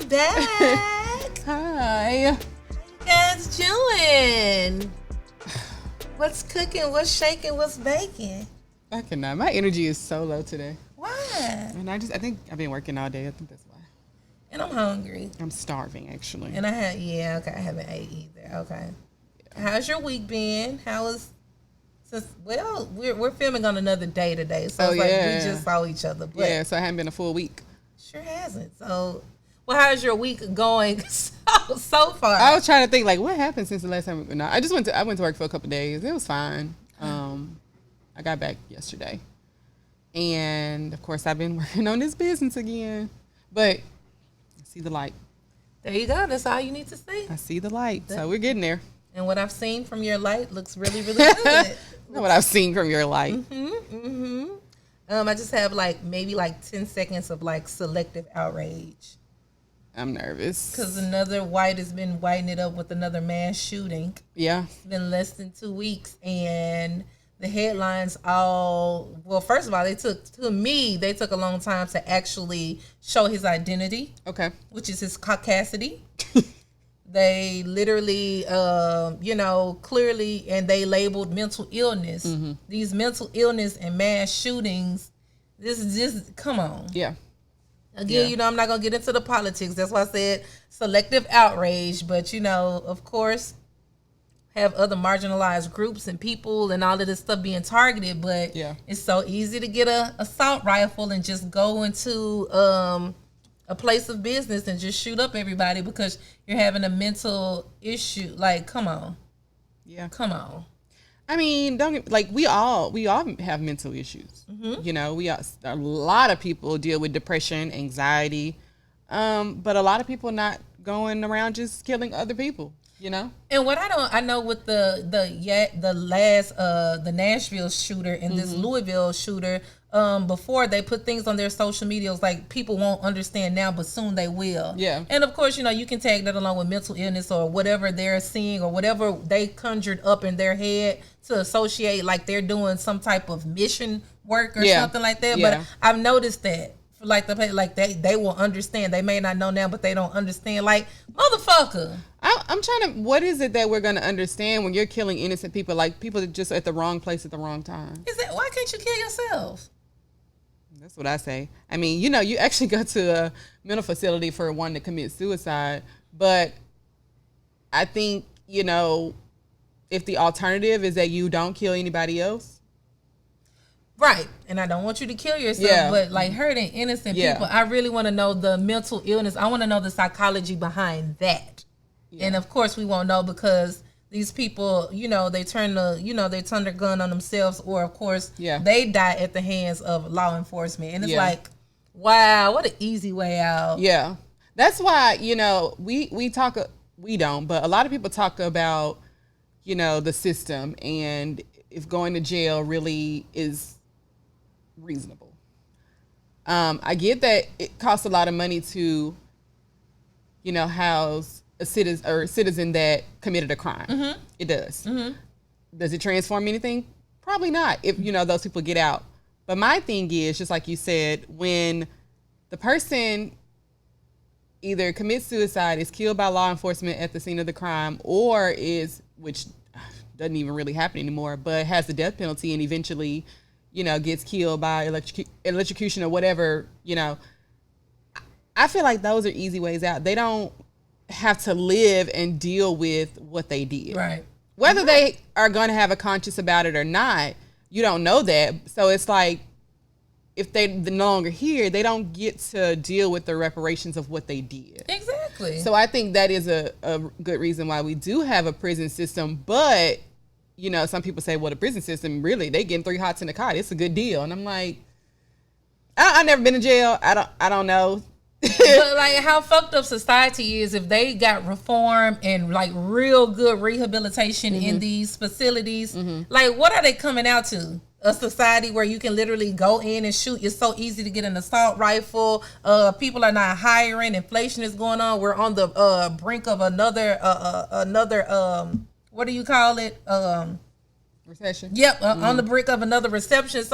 back. Hi. How you guys doing? What's cooking? What's shaking? What's baking? I cannot. My energy is so low today. Why? And I think I've been working all day. I think that's why. And I'm hungry. I'm starving, actually. And I haven't ate either. Okay. Yeah. How's your week been? We're filming on another day today, so we just saw each other. But so I haven't been a full week. Sure hasn't. So, how's your week going so far? I was trying to think, like, what happened since the last time? No, I went to work for a couple of days. It was fine. I got back yesterday, and of course, I've been working on this business again. But I see the light. There you go. That's all you need to see. I see the light. So we're getting there. And what I've seen from your light looks really, really good. What I've seen from your light. I just have maybe 10 seconds of selective outrage. I'm nervous. Because another white has been whiting it up with another mass shooting. Yeah. It's been less than 2 weeks. And the headlines first of all, they took a long time to actually show his identity. Okay. Which is his caucasity. They literally, clearly, and they labeled mental illness. Mm-hmm. These mental illness and mass shootings, this is just, come on. Yeah. Again, I'm not going to get into the politics. That's why I said selective outrage. But, of course, have other marginalized groups and people and all of this stuff being targeted. But it's so easy to get a assault rifle and just go into a place of business and just shoot up everybody because you're having a mental issue. Come on. Yeah. Come on. I mean, we all have mental issues. Mm-hmm. A lot of people deal with depression, anxiety, but a lot of people not going around just killing other people. And what I know with the Nashville shooter and this Louisville shooter, before they put things on their social medias, people won't understand now, but soon they will. Yeah. And of course, you can tag that along with mental illness or whatever they're seeing or whatever they conjured up in their head to associate they're doing some type of mission work or something like that. Yeah. But I've noticed that. They will understand. They may not know now, but they don't understand. Motherfucker. I'm trying to. What is it that we're gonna understand when you're killing innocent people? People that just at the wrong place at the wrong time. Why can't you kill yourself? That's what I say. I mean, you actually go to a mental facility for one to commit suicide, but I think if the alternative is that you don't kill anybody else. Right. And I don't want you to kill yourself, but hurting innocent people, I really want to know the mental illness. I want to know the psychology behind that. Yeah. And of course we won't know because these people, they turn their gun on themselves or of course they die at the hands of law enforcement. And it's wow, what an easy way out. Yeah. That's why, we don't, but a lot of people talk about, the system and if going to jail really is reasonable. I get that it costs a lot of money to, house a citizen that committed a crime. Mm-hmm. It does. Mm-hmm. Does it transform anything? Probably not. If those people get out. But my thing is, just like you said, when the person either commits suicide, is killed by law enforcement at the scene of the crime, or which doesn't even really happen anymore, but has the death penalty and eventually gets killed by electrocution or whatever, I feel like those are easy ways out. They don't have to live and deal with what they did. Right. Whether they are going to have a conscience about it or not, you don't know that. So it's if they're no longer here, they don't get to deal with the reparations of what they did. Exactly. So I think that is a good reason why we do have a prison system, but some people say, well, the prison system, really, they getting 3 hots in the cot. It's a good deal. And I'm like, I've never been in jail. I don't know. But how fucked up society is if they got reform and real good rehabilitation in these facilities. Mm-hmm. What are they coming out to? A society where you can literally go in and shoot. It's so easy to get an assault rifle. People are not hiring. Inflation is going on. We're on the brink of another what do you call it? Recession. Yep, on the brink of another recession.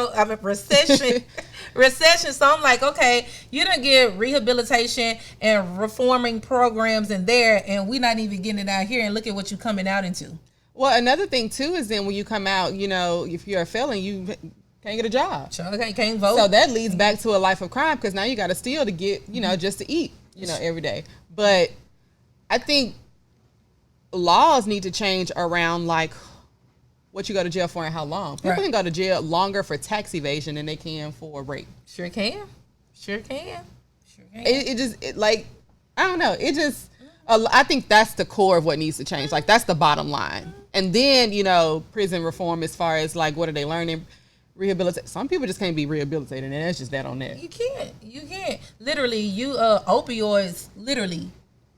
recession. So I'm like, okay, you done get rehabilitation and reforming programs in there, and we're not even getting it out here. And look at what you coming out into. Well, another thing too is then when you come out, you know, if you're a felon, you can't get a job. Sure, can't vote. So that leads back to a life of crime because now you got to steal to get, you know, just to eat, you know, every day. But I think laws need to change around like what you go to jail for and how long. People can go to jail longer for tax evasion than they can for rape. Sure can. It just like, I don't know. It just, I think that's the core of what needs to change. Like that's the bottom line. And then, you know, prison reform as far as like, what are they learning? Rehabilitate. Some people just can't be rehabilitated, and that's just that on that. You can't. Literally, opioids, literally,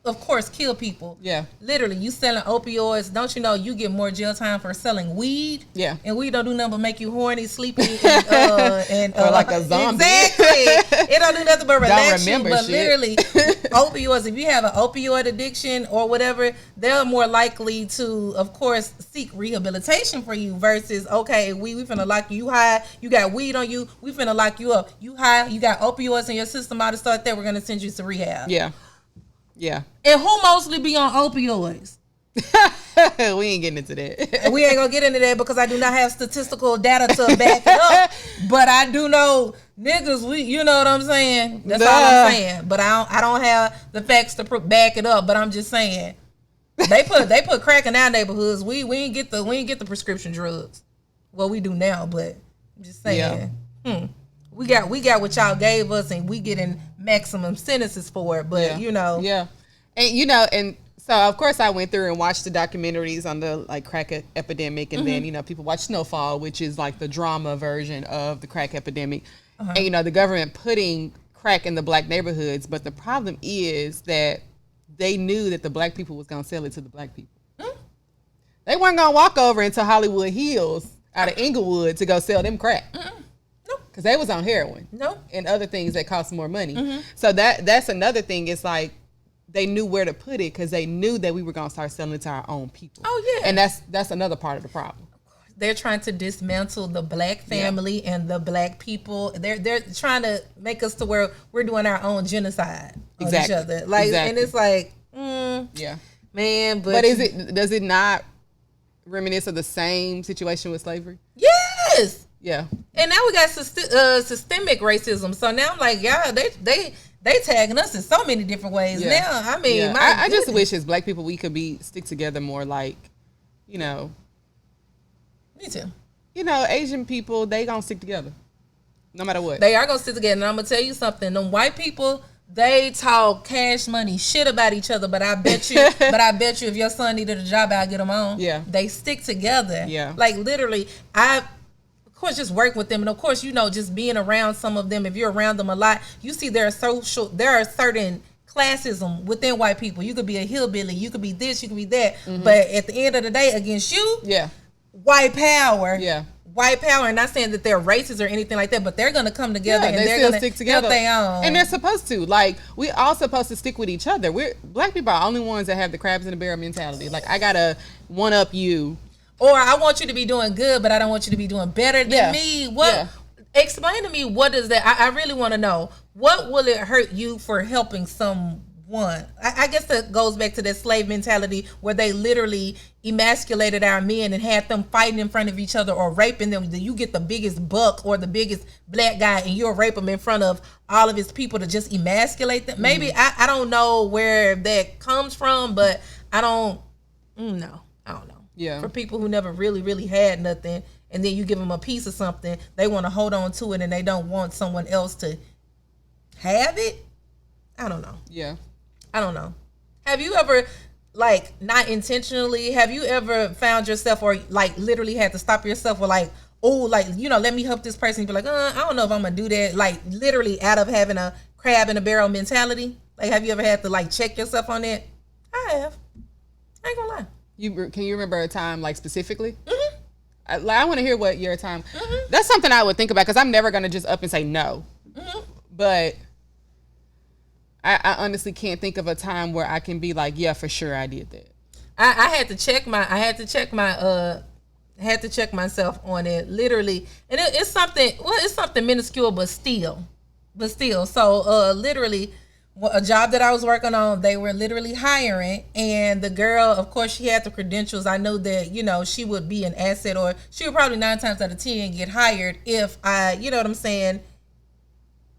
of course, kill people. Yeah. Literally, you selling opioids. Don't you know you get more jail time for selling weed? Yeah. And weed don't do nothing but make you horny, sleepy, and or like a zombie. Exactly. It don't do nothing but relax you. But shit. literally, opioids. If you have an opioid addiction or whatever, they're more likely to, of course, seek rehabilitation for you. Versus, okay, we finna lock you high. You got weed on you. We finna lock you up. You high. You got opioids in your system. Out to start there. We're gonna send you to rehab. Yeah. Yeah. And who mostly be on opioids? We ain't getting into that. We ain't gonna get into that because I do not have statistical data to back it up. But I do know niggas, you know what I'm saying? That's all I'm saying. But I don't have the facts to back it up. But I'm just saying they put crack in our neighborhoods. We ain't get the prescription drugs. Well, we do now, but I'm just saying. Yeah. We got what y'all gave us, and we getting maximum sentences for it. But you know, and you know, and so of course I went through and watched the documentaries on the like crack epidemic, and then you know people watch Snowfall, which is like the drama version of the crack epidemic, and you know the government putting crack in the black neighborhoods, but the problem is that they knew that the black people was gonna sell it to the black people. They weren't gonna walk over into Hollywood Hills out of Inglewood to go sell them crack. Because they was on heroin and other things that cost more money. So that's another thing. It's like they knew where to put it because they knew that we were going to start selling it to our own people. Oh, yeah. And that's another part of the problem. They're trying to dismantle the black family and the black people. They're trying to make us to where we're doing our own genocide on each other. Like, and it's like, man. But does it not reminisce of the same situation with slavery? Yes. Yeah. And now we got systemic racism. So now I'm like, yeah, they tagging us in so many different ways. Yeah. Now, I mean, I just wish as black people we could stick together more like, you know. Me too. You know, Asian people, they gonna stick together. No matter what. They are gonna stick together. And I'm gonna tell you something. Them white people, they talk cash money shit about each other, but I bet you if your son needed a job, I'll get him on. Yeah. They stick together. Yeah. Like literally, of course, just work with them, and of course, you know, just being around some of them. If you're around them a lot, you see there are certain classism within white people. You could be a hillbilly, you could be this, you could be that, but at the end of the day, against you, white power, white power. And not saying that they're racist or anything like that, but they're gonna come together and they're gonna stick together. And they're supposed to. Like we all supposed to stick with each other. Black people are the only ones that have the crabs in the barrel mentality. Like I gotta one up you. Or I want you to be doing good, but I don't want you to be doing better than me. Explain to me, what is that? I really want to know. What will it hurt you for helping someone? I guess that goes back to that slave mentality where they literally emasculated our men and had them fighting in front of each other or raping them. You get the biggest buck or the biggest black guy and you'll rape him in front of all of his people to just emasculate them. Maybe I don't know where that comes from, but I don't know. Yeah. For people who never really, really had nothing, and then you give them a piece of something, they want to hold on to it, and they don't want someone else to have it. I don't know. Yeah. I don't know. Have you ever, like, not intentionally, have you ever found yourself or, like, literally had to stop yourself or, like, oh, like, you know, let me help this person. You'd be like, I don't know if I'm going to do that. Like, literally out of having a crab in a barrel mentality. Like, have you ever had to, like, check yourself on that? I have. I ain't going to lie. Can you remember a time like specifically? I want to hear what your time. That's something I would think about because I'm never gonna just up and say no. But I honestly can't think of a time where I can be like, yeah, for sure I did that. I had to check my Had to check myself on it, literally. And it's something minuscule, but still. So literally, a job that I was working on, they were literally hiring, and the girl, of course, she had the credentials. I know that, you know, she would be an asset, or she would probably 9 times out of 10 get hired if I, you know what I'm saying,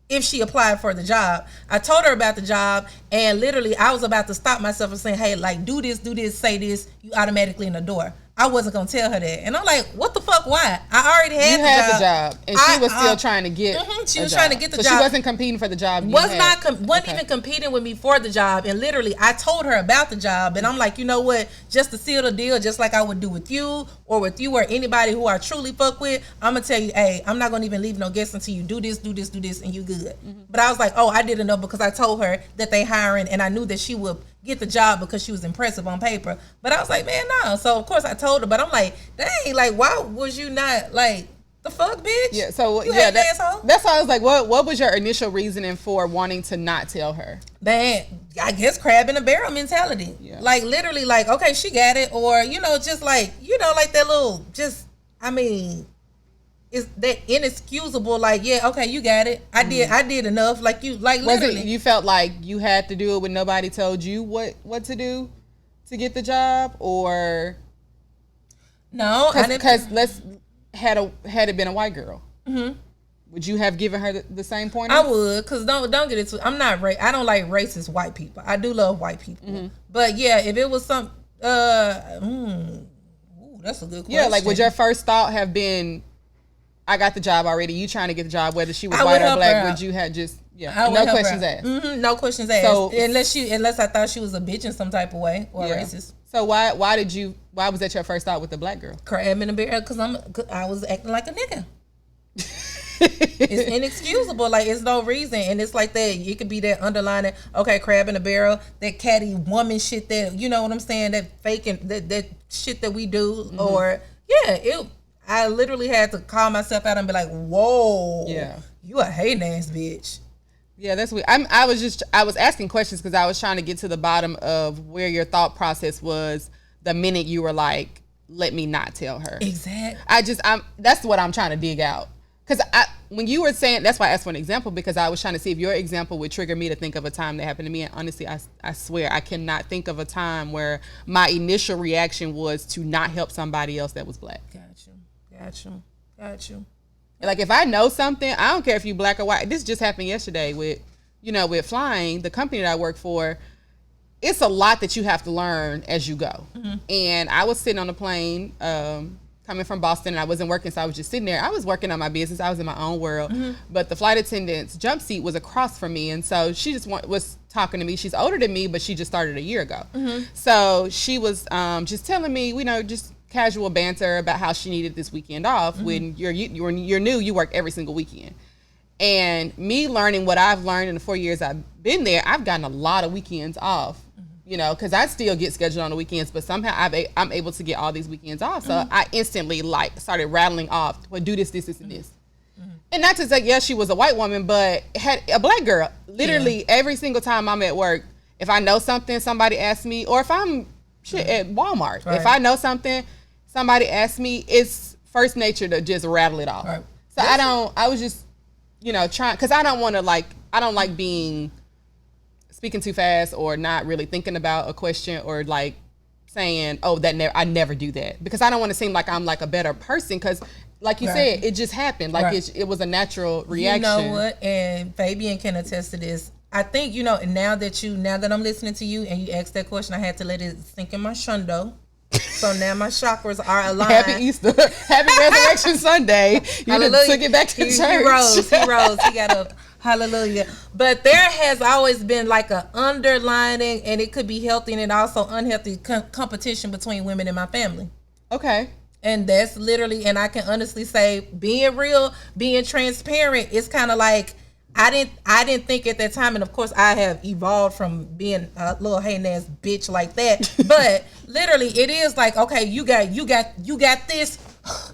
if she applied for the job. I told her about the job, and literally I was about to stop myself and saying, hey, like, do this, say this, you automatically in the door. I wasn't gonna tell her that, and I'm like, "What the fuck? Why? I already had the job, and she was still trying to get. She was trying to get the job. So she wasn't competing for the job. Wasn't even competing with me for the job. And literally, I told her about the job, and I'm like, you know what? Just to seal the deal, just like I would do with you or anybody who I truly fuck with, I'm gonna tell you, hey, I'm not gonna even leave no guess until you do this, and you good. Mm-hmm. But I was like, oh, I didn't know because I told her that they hiring, and I knew that she would get the job because she was impressive on paper. But I was like, man, no. So of course I told her, but I'm like, dang, like, why was you not, like, the fuck, bitch? Yeah, so that's why I was like, what was your initial reasoning for wanting to not tell her? Man, I guess crab in a barrel mentality. Yeah. Like, literally, like, okay, she got it, or, you know, just like, you know, like that little, just, I mean, is that inexcusable? Like, yeah, okay, you got it. I did enough. Like, you, like, literally. Was it, you felt like you had to do it when nobody told you what to do to get the job, or no? Because had it been a white girl, mm-hmm. would you have given her the same point? I would, because don't get it. I'm not. I don't like racist white people. I do love white people, mm-hmm. but yeah, if it was some, that's a good question. Yeah, like, would your first thought have been, I got the job already, you trying to get the job, whether she was white or black, would you have just, no questions asked? Mm-hmm, no questions asked. So, unless I thought she was a bitch in some type of way, or racist. So why was that your first thought with the black girl? Crab in the barrel, because I was acting like a nigga. It's inexcusable. Like, it's no reason. And it's like that, it could be that underlining, okay, crab in the barrel, that catty woman shit that, you know what I'm saying, that faking, that shit that we do, mm-hmm. or, I literally had to call myself out and be like, whoa, you a hating ass bitch. Yeah, that's weird. I was asking questions because I was trying to get to the bottom of where your thought process was the minute you were like, let me not tell her. Exactly. That's what I'm trying to dig out. Because when you were saying, that's why I asked for an example, because I was trying to see if your example would trigger me to think of a time that happened to me. And honestly, I swear, I cannot think of a time where my initial reaction was to not help somebody else that was black. Got you. Like, if I know something, I don't care if you black or white. This just happened yesterday with flying, the company that I work for. It's a lot that you have to learn as you go. Mm-hmm. And I was sitting on a plane, coming from Boston, and I wasn't working, so I was just sitting there. I was working on my business. I was in my own world. Mm-hmm. But the flight attendant's jump seat was across from me, and so she just was talking to me. She's older than me, but she just started a year ago. Mm-hmm. So she was just telling me, just casual banter about how she needed this weekend off. Mm-hmm. When you're new, you work every single weekend. And me learning what I've learned in the 4 years I've been there, I've gotten a lot of weekends off, because I still get scheduled on the weekends, but somehow I'm able to get all these weekends off. So I instantly started rattling off, well, do this, and this. Mm-hmm. And not to say, yes, she was a white woman, but had a black girl. Literally every single time I'm at work, if I know something, somebody asks me, or if I'm at Walmart, if I know something, somebody asks me, it's first nature to just rattle it off. Right. So I was just, trying, because I don't want to, I don't like speaking too fast or not really thinking about a question, or saying, oh, I never do that, because I don't want to seem like I'm like a better person, because like you said, it just happened. It was a natural reaction. You know what? And Fabian can attest to this. I think, now that I'm listening to you and you asked that question, I had to let it sink in my shundo. So now my chakras are aligned. Happy Easter. Happy Resurrection Sunday. You done took it back to church. He rose. He got up. Hallelujah. But there has always been like a underlining, and it could be healthy and also unhealthy competition between women in my family. Okay. And that's literally, and I can honestly say, being real, being transparent, it's kind of like, I didn't think at that time, and of course I have evolved from being a little hating ass bitch like that. But literally, it is like, okay, you got this.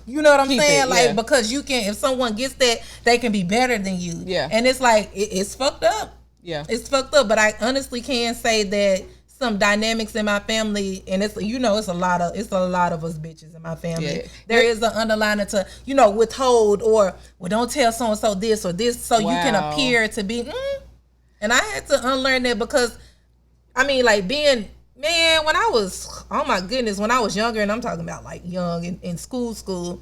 You know what I'm saying? Like, because you can, if someone gets that, they can be better than you. Yeah. And it's like, it's fucked up. Yeah. It's fucked up. But I honestly can say that some dynamics in my family, and it's it's a lot of us bitches in my family. Yeah. There is an underlying to withhold or don't tell so and so this or this so you can appear to be. And I had to unlearn that because I mean, like being when I was when I was younger, and I'm talking about like young in school,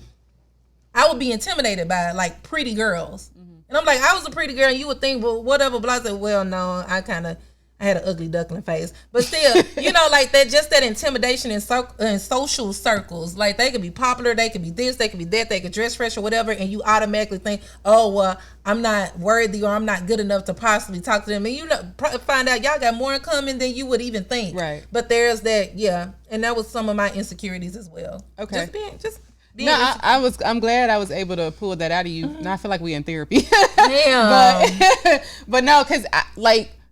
I would be intimidated by like pretty girls. And I'm like, I was a pretty girl, and you would think, well, whatever. But I said, well, no, I had an ugly duckling face. But still, like that, just that intimidation in social circles. Like they could be popular, they could be this, they could be that, they could dress fresh or whatever, and you automatically think, oh, well, I'm not worthy or I'm not good enough to possibly talk to them. And find out y'all got more in common than you would even think. Right. But there's that, and that was some of my insecurities as well. Okay. I'm glad I was able to pull that out of you. Now I feel like we in therapy. Damn. but no, because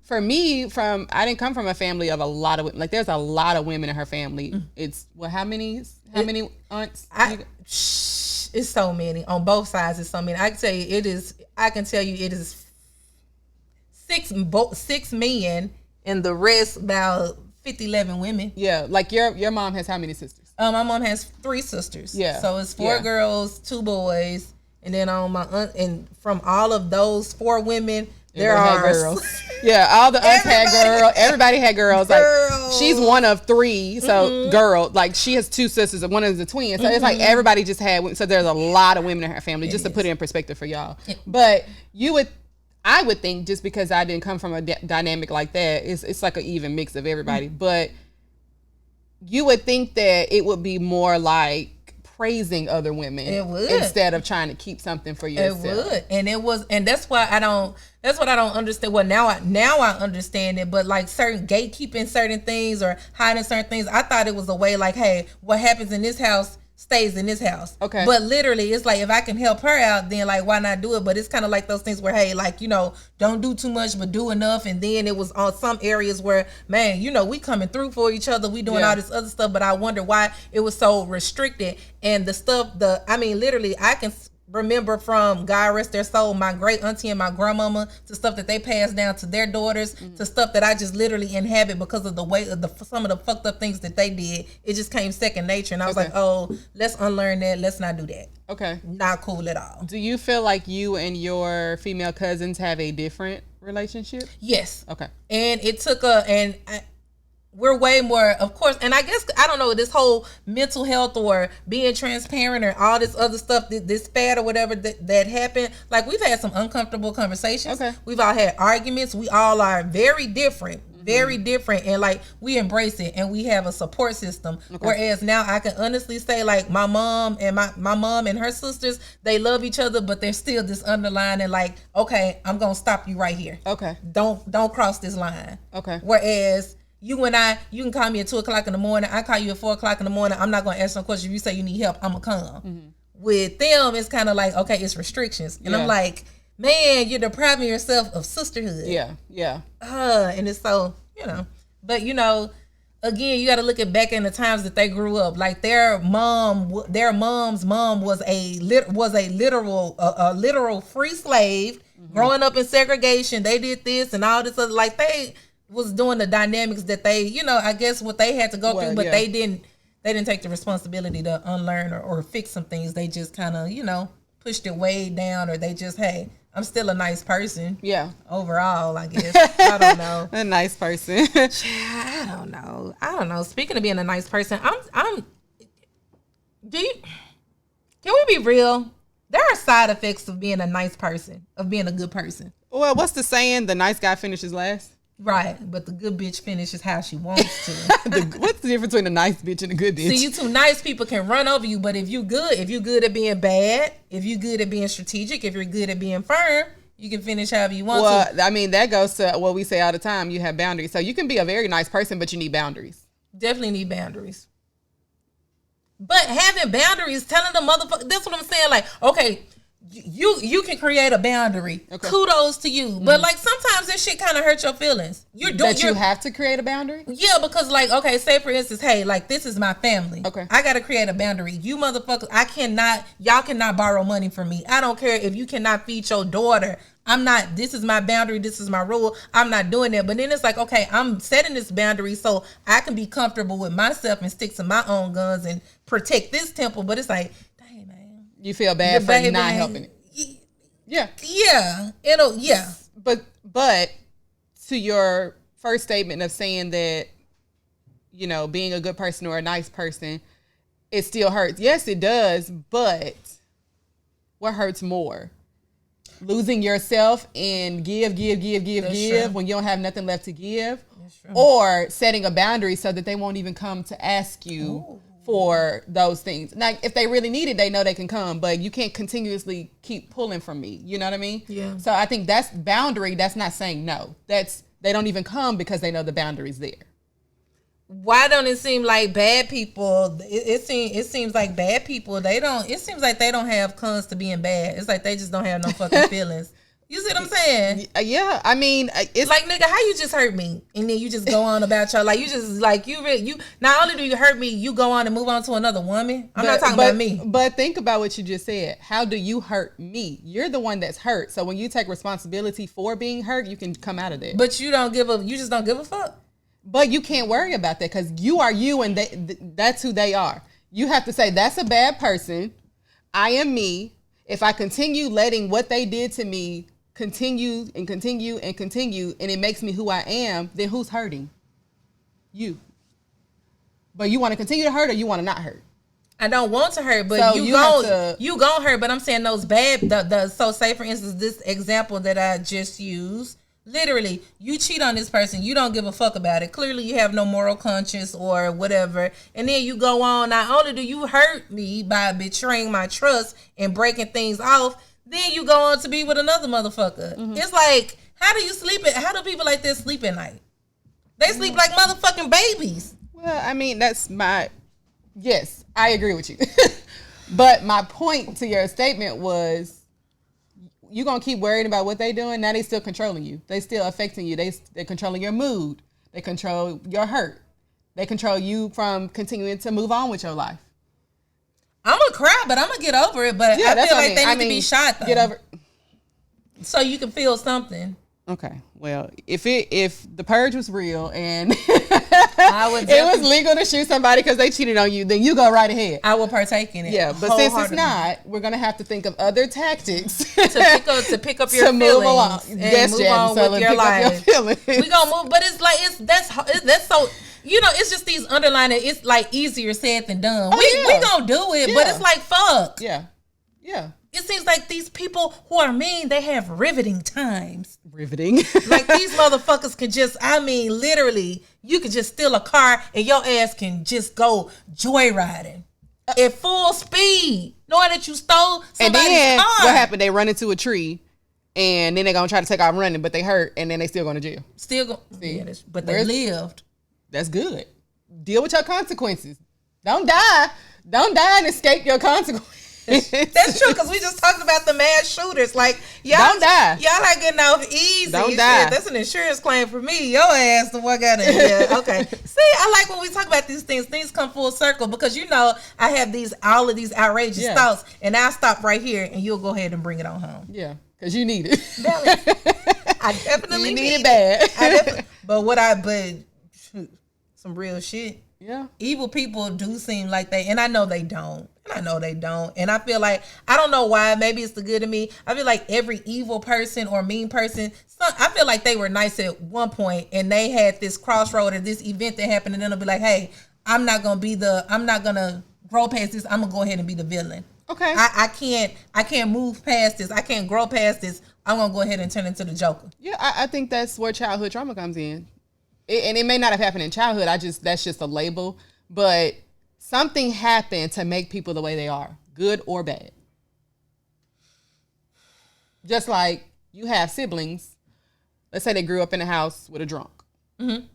for me, I didn't come from a family of a lot of women. Like there's a lot of women in her family. It's how many aunts? It's so many on both sides. It's so many. I can tell you it is 6 men and the rest about 11 women. Yeah, like your mom has how many sisters? My mom has 3 sisters. Yeah. So it's 4 girls, 2 boys. And then on my aunt, and from all of those 4 women, there are girls. Yeah, all the aunts had girls. Everybody had girls. Like she's one of 3, so girl. Like she has 2 sisters, and one is a twin. So it's like everybody just had. So there's a lot of women in her family. Just to put it in perspective for y'all. But I would think just because I didn't come from a dynamic like that, it's like an even mix of everybody. But you would think that it would be more like praising other women. It would, instead of trying to keep something for yourself. It would, and that's why I don't. That's what I don't understand. Well, now I understand it. But like certain gatekeeping certain things or hiding certain things, I thought it was a way like, hey, what happens in this house stays in this house. Okay. But literally, it's like if I can help her out, then like why not do it? But it's kind of like those things where, hey, like don't do too much, but do enough. And then it was on some areas where, man, we coming through for each other. We doing all this other stuff. But I wonder why it was so restricted. And the stuff, literally, I can remember from, God rest their soul, my great auntie and my grandmama, to stuff that they passed down to their daughters, to stuff that I just literally inhabit because of the way of some of the fucked up things that they did. It just came second nature, and I was like, oh, let's unlearn that. Let's not do that. Okay, not cool at all. Do you feel like you and your female cousins have a different relationship? Yes. Okay. And it took we're way more, of course, and I guess, I don't know, this whole mental health or being transparent or all this other stuff, this fad or whatever that happened, like we've had some uncomfortable conversations. Okay. We've all had arguments. We all are very different, and like we embrace it and we have a support system. Okay. Whereas now I can honestly say like my mom and my mom and her sisters, they love each other, but there's still this underlying and like, okay, I'm going to stop you right here. Okay. Don't cross this line. Okay. Whereas you and you can call me at 2:00 in the morning. I call you at 4:00 in the morning. I'm not going to ask no questions. If you say you need help, I'm going to come. Mm-hmm. With them, it's kind of like, okay, it's restrictions. And I'm like, man, you're depriving yourself of sisterhood. Yeah, yeah. And it's so, But, again, you got to look at back in the times that they grew up. Like their mom's mom was a literal free slave growing up in segregation. They did this and all this other, like they was doing the dynamics that they, I guess what they had to go through, but they didn't take the responsibility to unlearn or fix some things. They just kind of, pushed it way down, or they just, hey, I'm still a nice person. Yeah. Overall, I guess. I don't know. A nice person. I don't know. Speaking of being a nice person, can we be real? There are side effects of being a nice person, of being a good person. Well, what's the saying? The nice guy finishes last. Right, but the good bitch finishes how she wants to. What's the difference between a nice bitch and a good bitch? See, you two nice people can run over you, but if you're good at being bad, if you're good at being strategic, if you're good at being firm, you can finish however you want to. Well, I mean, that goes to what we say all the time. You have boundaries. So you can be a very nice person, but you need boundaries. Definitely need boundaries. But having boundaries, telling the motherfucker, that's what I'm saying. Like, okay, you can create a boundary. Okay. Kudos to you. Mm-hmm. But like sometimes this shit kind of hurt your feelings. You have to create a boundary? Yeah, because like, okay, say for instance, hey, like this is my family. Okay. I got to create a boundary. You motherfuckers, y'all cannot borrow money from me. I don't care if you cannot feed your daughter. I'm not, this is my boundary, this is my rule, I'm not doing that. But then it's like, okay, I'm setting this boundary so I can be comfortable with myself and stick to my own guns and protect this temple. But it's like, dang, man. You feel bad for not helping it. Yeah. Yeah. Yeah. But to your first statement of saying that, you know, being a good person or a nice person, it still hurts. Yes, it does. But what hurts more? Losing yourself and give when you don't have nothing left to give, or setting a boundary so that they won't even come to ask you for those things. Now, if they really need it, they know they can come, but you can't continuously keep pulling from me. You know what I mean? Yeah. So I think that's boundary. That's not saying no. That's, they don't even come because they know the boundary's there. Why don't it seem like bad people? It seems like bad people. They don't. It seems like they don't have cons to being bad. It's like they just don't have no fucking feelings. You see what I'm saying? Yeah. I mean, it's like, nigga, how you just hurt me and then you just go on about your, like, you just like you not only do you hurt me, you go on and move on to another woman. I'm not talking about me. But think about what you just said. How do you hurt me? You're the one that's hurt. So when you take responsibility for being hurt, you can come out of that. But you just don't give a fuck. But you can't worry about that because you are you and that's who they are. You have to say, that's a bad person. I am me. If I continue letting what they did to me continue and it makes me who I am, then who's hurting? You. But you want to continue to hurt or you want to not hurt? I don't want to hurt, but so you gon' hurt. But I'm saying those bad, so say for instance, this example that I just used, literally, you cheat on this person, you don't give a fuck about it. Clearly, you have no moral conscience or whatever. And then you go on, not only do you hurt me by betraying my trust and breaking things off, then you go on to be with another motherfucker. Mm-hmm. It's like, how do people like this sleep at night? They sleep like motherfucking babies. Well, I mean, yes, I agree with you. But my point to your statement was, you're going to keep worrying about what they doing. Now they still controlling you. They still affecting you. They're controlling your mood. They control your hurt. They control you from continuing to move on with your life. I'm going to cry, but I'm going to get over it. But yeah, I feel like they need to be shot, though. Get over so you can feel something. Okay. Well, if the purge was real and it was legal to shoot somebody because they cheated on you, then you go right ahead. I will partake in it. Yeah, but since it's not, we're gonna have to think of other tactics to pick up your feelings move along. And yes, move on with your life. We gonna move, but it's like that's so. You know, it's just these underlying. It's like easier said than done. We gonna do it, but it's like fuck. Yeah. It seems like these people who are mean, they have riveting times. Riveting. Like these motherfuckers could just, I mean, literally, you could just steal a car and your ass can just go joyriding at full speed, knowing that you stole somebody's and then, car. What happened? They run into a tree and then they're going to try to take off running, but they hurt and then they still going to jail. But they lived. That's good. Deal with your consequences. Don't die and escape your consequences. That's true, because we just talked about the mass shooters. Like, y'all don't die. Y'all not getting off easy. Don't die. That's an insurance claim for me. Your ass the one got in here. Okay. See, I like when we talk about these things. Things come full circle because you know I have all of these outrageous thoughts, and I'll stop right here, and you'll go ahead and bring it on home. Yeah, because you need it. I definitely need it bad. But some real shit. Yeah. Evil people do seem like and I know they don't. And I feel like, I don't know why, maybe it's the good in me. I feel like every evil person or mean person, I feel like they were nice at one point and they had this crossroad or this event that happened and then they'll be like, hey, I'm not going to grow past this. I'm going to go ahead and be the villain. Okay. I can't move past this. I can't grow past this. I'm going to go ahead and turn into the Joker. Yeah, I think that's where childhood trauma comes in. And it may not have happened in childhood. That's just a label. But something happened to make people the way they are, good or bad. Just like you have siblings. Let's say they grew up in a house with a drunk. Mm-hmm.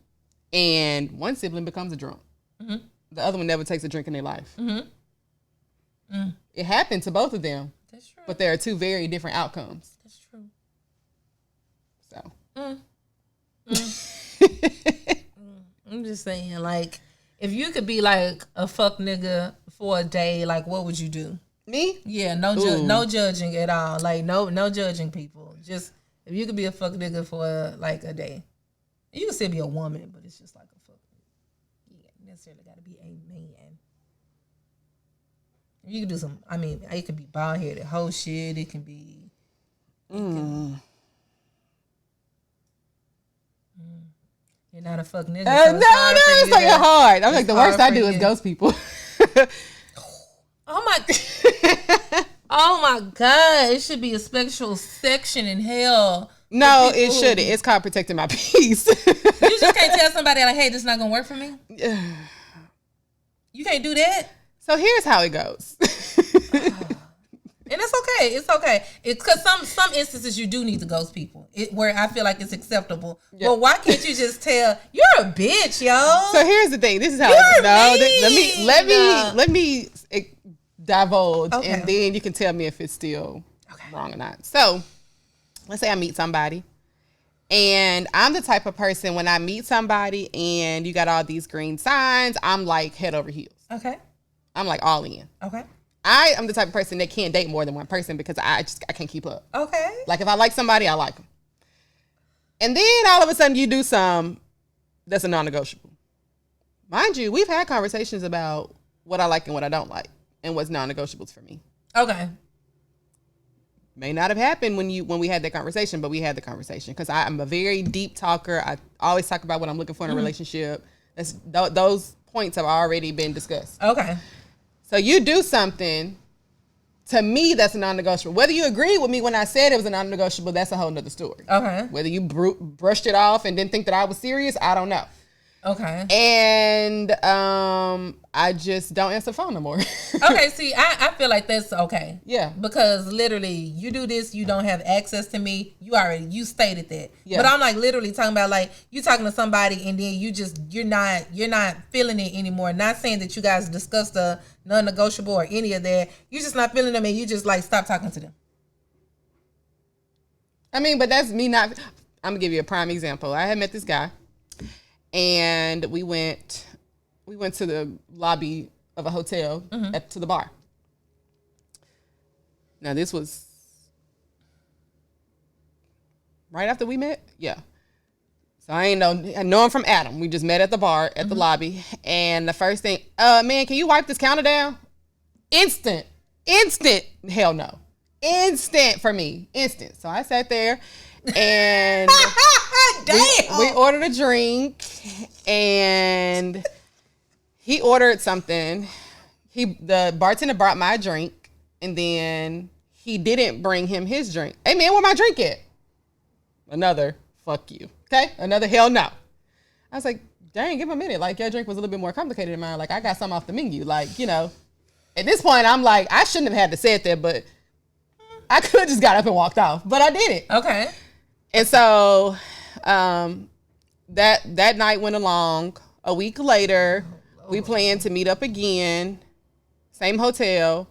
And one sibling becomes a drunk. Mm-hmm. The other one never takes a drink in their life. Mm-hmm. Mm. It happened to both of them. That's true. But there are two very different outcomes. That's true. So. I'm just saying, like, if you could be like a fuck nigga for a day, like, what would you do? Me? Yeah, no judging at all. Like, no judging people. Just If you could be a fuck nigga for like a day, you can still be a woman, but it's just like a fuck. You ain't necessarily got to be a man. You can do some. I mean, it could be bald headed whole shit. It can be. You're not a fuck nigga. So it's like hard. I'm like the worst I do is ghost people. Oh my. Oh my God! It should be a special section in hell. No, it shouldn't. It's called protecting my peace. You just can't tell somebody like, "Hey, this is not gonna work for me." You can't do that. So here's how it goes. And it's okay. It's okay. It's because some instances you do need to ghost people. Where I feel like it's acceptable. Yeah. But why can't you just tell you're a bitch, yo? So here's the thing. This is how. Let me divulge, okay. And then you can tell me if it's still wrong or not. So, let's say I meet somebody, and I'm the type of person when I meet somebody and you got all these green signs, I'm like head over heels. Okay. I'm like all in. Okay. I am the type of person that can't date more than one person because I can't keep up. Okay. Like if I like somebody, I like them. And then all of a sudden you do some that's a non-negotiable. Mind you, we've had conversations about what I like and what I don't like. And what's non-negotiables for me. Okay. May not have happened when we had that conversation, but we had the conversation because I'm a very deep talker. I always talk about what I'm looking for in a relationship. Those points have already been discussed. Okay. So you do something, to me, that's a non-negotiable. Whether you agree with me when I said it was a non-negotiable, that's a whole nother story. Okay. Whether you brushed it off and didn't think that I was serious, I don't know. Okay. And I just don't answer the phone no more. Okay, see, I feel like that's okay. Yeah. Because literally, you do this, you don't have access to me. You stated that. Yeah. But I'm like literally talking about like you talking to somebody and then you're not feeling it anymore. Not saying that you guys discussed a non-negotiable or any of that. You're just not feeling them and you just like stop talking to them. I mean, but that's me not. I'm gonna give you a prime example. I had met this guy. And we went to the lobby of a hotel to the bar. Now this was right after we met. Yeah. So I know him from Adam. We just met at the bar at the lobby. And the first thing, man, can you wipe this counter down? Instant. Hell no. Instant for me. Instant. So I sat there and we ordered a drink and he ordered something. The bartender brought my drink and then he didn't bring him his drink. Hey man, where my drink at? Another fuck you. Okay? Another hell no. I was like, dang, give him a minute. Like your drink was a little bit more complicated than mine. Like I got something off the menu. Like, you know, at this point I'm like, I shouldn't have had to say it there, but I could have just got up and walked off, but I did it. Okay. And so that night went along. A week later, we planned to meet up again, same hotel.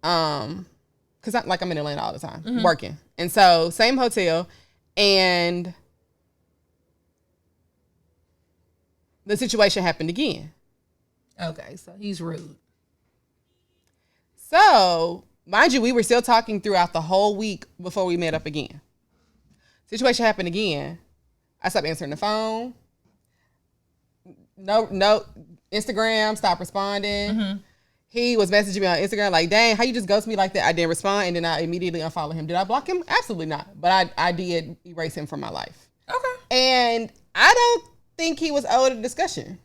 Cause I'm in Atlanta all the time, working, and so same hotel, and the situation happened again. Okay, so he's rude. So, mind you, we were still talking throughout the whole week before we met up again. Situation happened again. I stopped answering the phone. No, Instagram, stopped responding. He was messaging me on Instagram like, dang, how you just ghost me like that? I didn't respond, and then I immediately unfollowed him. Did I block him? Absolutely not. But I did erase him from my life. Okay. And I don't think he was owed a discussion.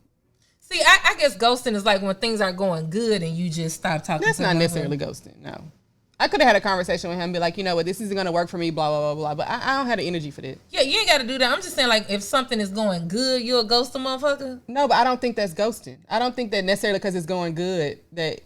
See, I guess ghosting is like when things are going good and you just stop talking. That's not necessarily ghosting, no. I could have had a conversation with him and be like, you know what, this isn't going to work for me, blah, blah, blah, blah. But I don't have the energy for that. Yeah, you ain't got to do that. I'm just saying, like, if something is going good, you'll ghost a motherfucker? No, but I don't think that's ghosting. I don't think that necessarily because it's going good that...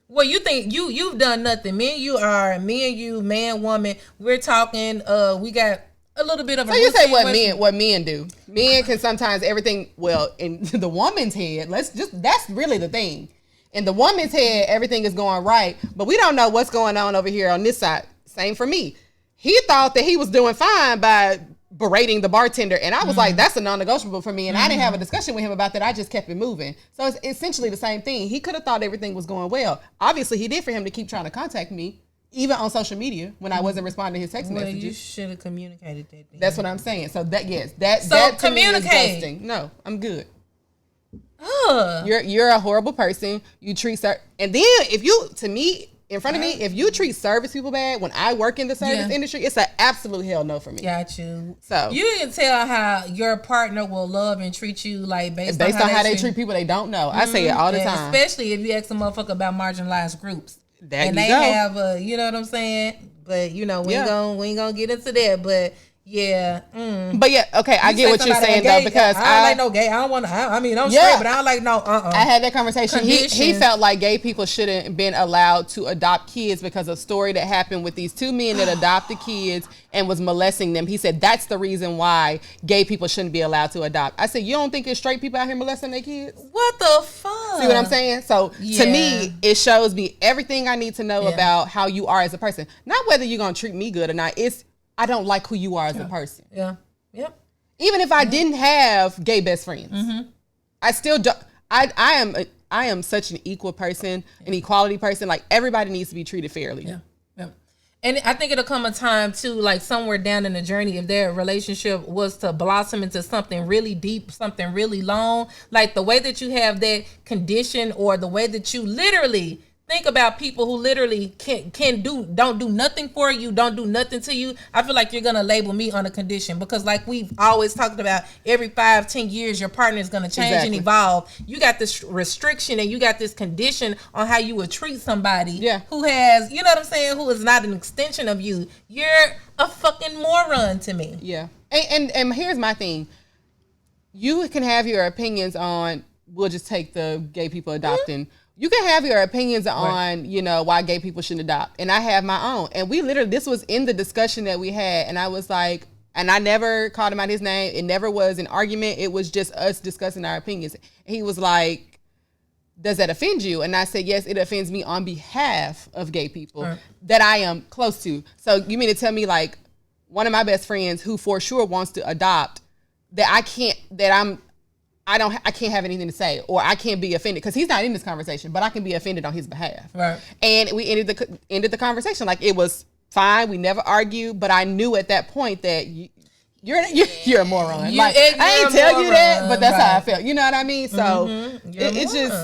Well, you think you've done nothing. Me and you, man, woman, we're talking, we got a little bit of a... So you say what men do. Men can sometimes everything, well, in the woman's head, that's really the thing. In the woman's head, everything is going right, but we don't know what's going on over here on this side. Same for me. He thought that he was doing fine by berating the bartender, and I was like, that's a non-negotiable for me, and I didn't have a discussion with him about that. I just kept it moving. So it's essentially the same thing. He could have thought everything was going well. Obviously, he did for him to keep trying to contact me, even on social media when I wasn't responding to his text messages. You should have communicated that. Then. That's what I'm saying. So that that communicate. To me is ghosting. No, I'm good. You're a horrible person. You treat and then if you in front of me, if you treat service people bad, when I work in the service industry, it's an absolute hell no for me. Got you. So you can tell how your partner will love and treat you like based on how they treat people they don't know. I say it all the time. Especially if you ask a motherfucker about marginalized groups. They have a, you know what I'm saying? But we ain't gonna get into that. But yeah. But yeah, okay, I get what you're saying though, because I don't like no gay. I don't want to. I mean, I'm straight, but I don't like no. I had that conversation. He felt like gay people shouldn't been allowed to adopt kids because of a story that happened with these two men that adopted kids and was molesting them. He said that's the reason why gay people shouldn't be allowed to adopt. I said, you don't think it's straight people out here molesting their kids? What the fuck? See what I'm saying? So to me, it shows me everything I need to know about how you are as a person. Not whether you're gonna treat me good or not. I don't like who you are as a person. Yeah. Yep. Even if I didn't have gay best friends, I still do. I am such an equal person, an equality person. Like everybody needs to be treated fairly. Yeah. Yeah. And I think it'll come a time too, like somewhere down in the journey, if their relationship was to blossom into something really deep, something really long, like the way that you have that condition, or the way that you literally think about people who literally don't do nothing for you, don't do nothing to you. I feel like you're gonna label me on a condition, because like we've always talked about, every 5-10 years your partner is gonna change and evolve. You got this restriction and you got this condition on how you would treat somebody who has, you know what I'm saying, who is not an extension of you. You're a fucking moron to me. Yeah. And here's my thing. You can have your opinions on, we'll just take the gay people adopting. You can have your opinions on, why gay people shouldn't adopt. And I have my own. And we literally, this was in the discussion that we had. And I was like, and I never called him out his name. It never was an argument. It was just us discussing our opinions. And he was like, does that offend you? And I said, yes, it offends me on behalf of gay people that I am close to. So you mean to tell me, like, one of my best friends who for sure wants to adopt, that I can't have anything to say, or I can't be offended, because he's not in this conversation, but I can be offended on his behalf. Right. And we ended the conversation. Like, it was fine. We never argued, but I knew at that point that you're a moron. Like, I ain't tell you that, but that's how I felt. You know what I mean? So it's just,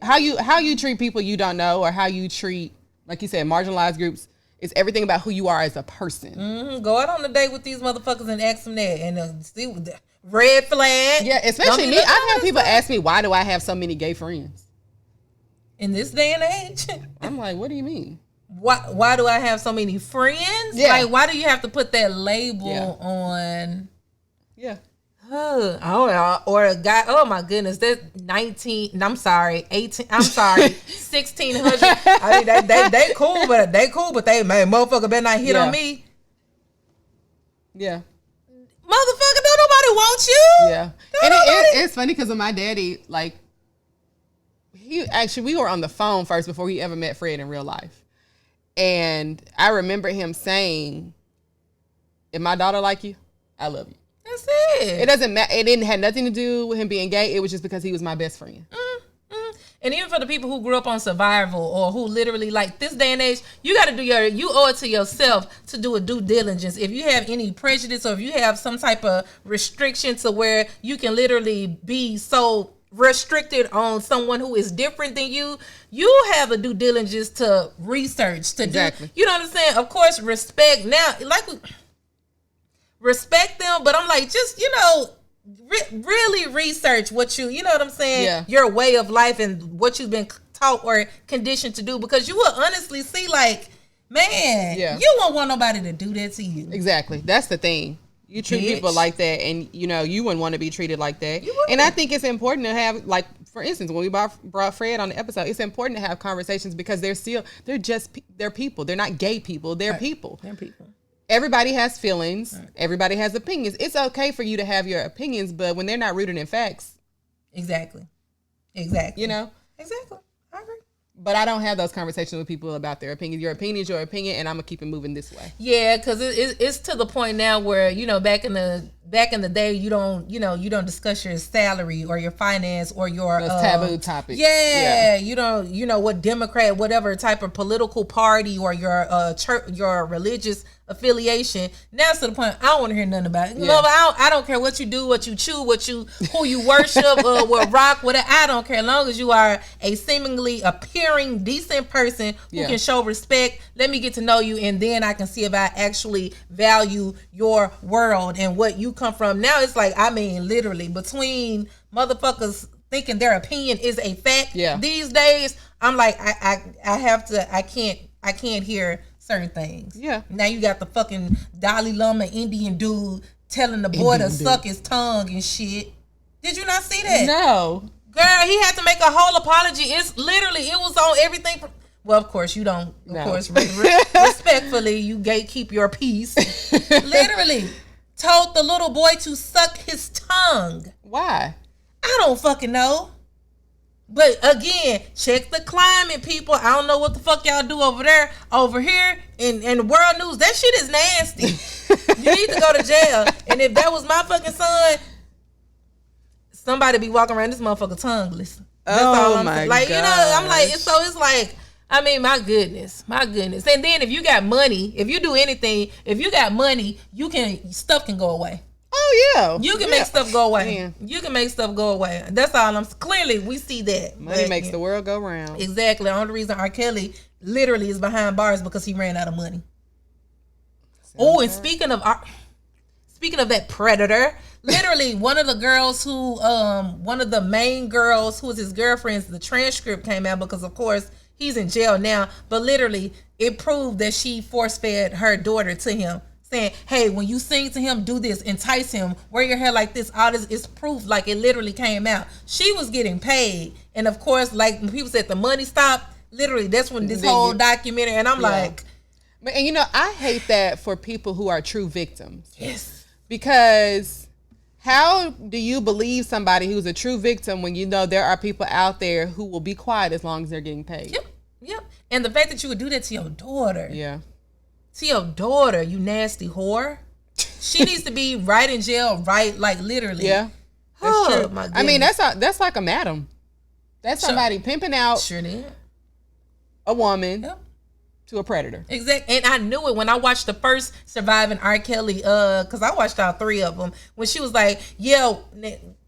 how you treat people you don't know, or how you treat, like you said, marginalized groups. It's everything about who you are as a person. Go out on a date with these motherfuckers and ask them that, and see what red flag. Yeah, especially me. I've had people ask me, why do I have so many gay friends? In this day and age? I'm like, what do you mean? Why do I have so many friends? Yeah. Like, why do you have to put that label on? Yeah. Or a guy, oh my goodness, that's 18, I'm sorry, 1600. I mean, they cool, but they, man, motherfucker better not hit on me. Yeah. Motherfucker, don't nobody want you. Yeah. It's funny because of my daddy, like, we were on the phone first before he ever met Fred in real life. And I remember him saying, if my daughter like you, I love you. That's it. It doesn't matter. It didn't have nothing to do with him being gay. It was just because he was my best friend. And even for the people who grew up on survival, or who literally, like, this day and age, you got to do you owe it to yourself to do a due diligence. If you have any prejudice, or if you have some type of restriction to where you can literally be so restricted on someone who is different than you have a due diligence to research, to do. You know what I'm saying? Of course, respect. Now, like, respect them, but I'm like, just, really research what you know what I'm saying, your way of life and what you've been taught or conditioned to do, because you will honestly see, like, man, you won't want nobody to do that to you. Exactly. That's the thing. You treat people like that, and you wouldn't want to be treated like that. And I think it's important to have, like, for instance, when we brought Fred on the episode, it's important to have conversations, because they're people. They're not gay people. They're people. They're people. Everybody has feelings. Right. Everybody has opinions. It's okay for you to have your opinions, but when they're not rooted in facts. Exactly. You know? Exactly. I agree. But I don't have those conversations with people about their opinion. Your opinion is your opinion, and I'm gonna keep it moving this way. Yeah, because it's to the point now where, you know, back in the day, you don't discuss your salary or your finance or your those taboo topics. Yeah, you don't, you know, what Democrat, whatever type of political party or your church, your religious affiliation. Now it's to the point I don't want to hear nothing about it. Yeah. Love, I don't care what you do, what you chew, who you worship, what rock, whatever. I don't care, as long as you are a seemingly appearing decent person who can show respect. Let me get to know you, and then I can see if I actually value your world and what you come from. Now it's like, I mean, literally between motherfuckers thinking their opinion is a fact. These days, I'm like, I can't hear certain things. Yeah. Now you got the fucking Dalai Lama Indian dude telling the boy to suck his tongue and shit. Did you not see that? No. Girl, he had to make a whole apology. It's literally, it was on everything. Well, of course, you don't. Of course, respectfully, you gatekeep your peace. Literally told the little boy to suck his tongue. Why? I don't fucking know. But again, check the climate, people. I don't know what the fuck y'all do over there. Over here in the world news, that shit is nasty. You need to go to jail. And if that was my fucking son, somebody be walking around this motherfucker tongueless. That's all I'm saying. Like, you know, I'm like, it's like, I mean, my goodness. And then if you got money, if you do anything, if you got money, stuff can go away. Oh yeah, you can make stuff go away. Yeah. You can make stuff go away. That's all clearly we see that. Money makes the world go round. Exactly. The only reason R. Kelly literally is behind bars because he ran out of money. Oh, and speaking of that predator, literally one of the main girls who was his girlfriend's, the transcript came out because of course he's in jail now, but literally it proved that she force fed her daughter to him, saying, hey, when you sing to him, do this, entice him, wear your hair like this, all this is proof. Like, it literally came out. She was getting paid. And of course, like when people said the money stopped, literally that's when this whole documentary, and I'm like. And you know, I hate that for people who are true victims. Yes. Because how do you believe somebody who's a true victim when you know there are people out there who will be quiet as long as they're getting paid? Yep. And the fact that you would do that to your daughter. Yeah. To your daughter, you nasty whore. She needs to be right in jail, right? Like, literally. Yeah. That's true. My goodness. I mean, that's like a madam. That's somebody pimping out a woman to a predator. Exactly. And I knew it when I watched the first Surviving R. Kelly, because I watched all 3 of them, when she was like, yo,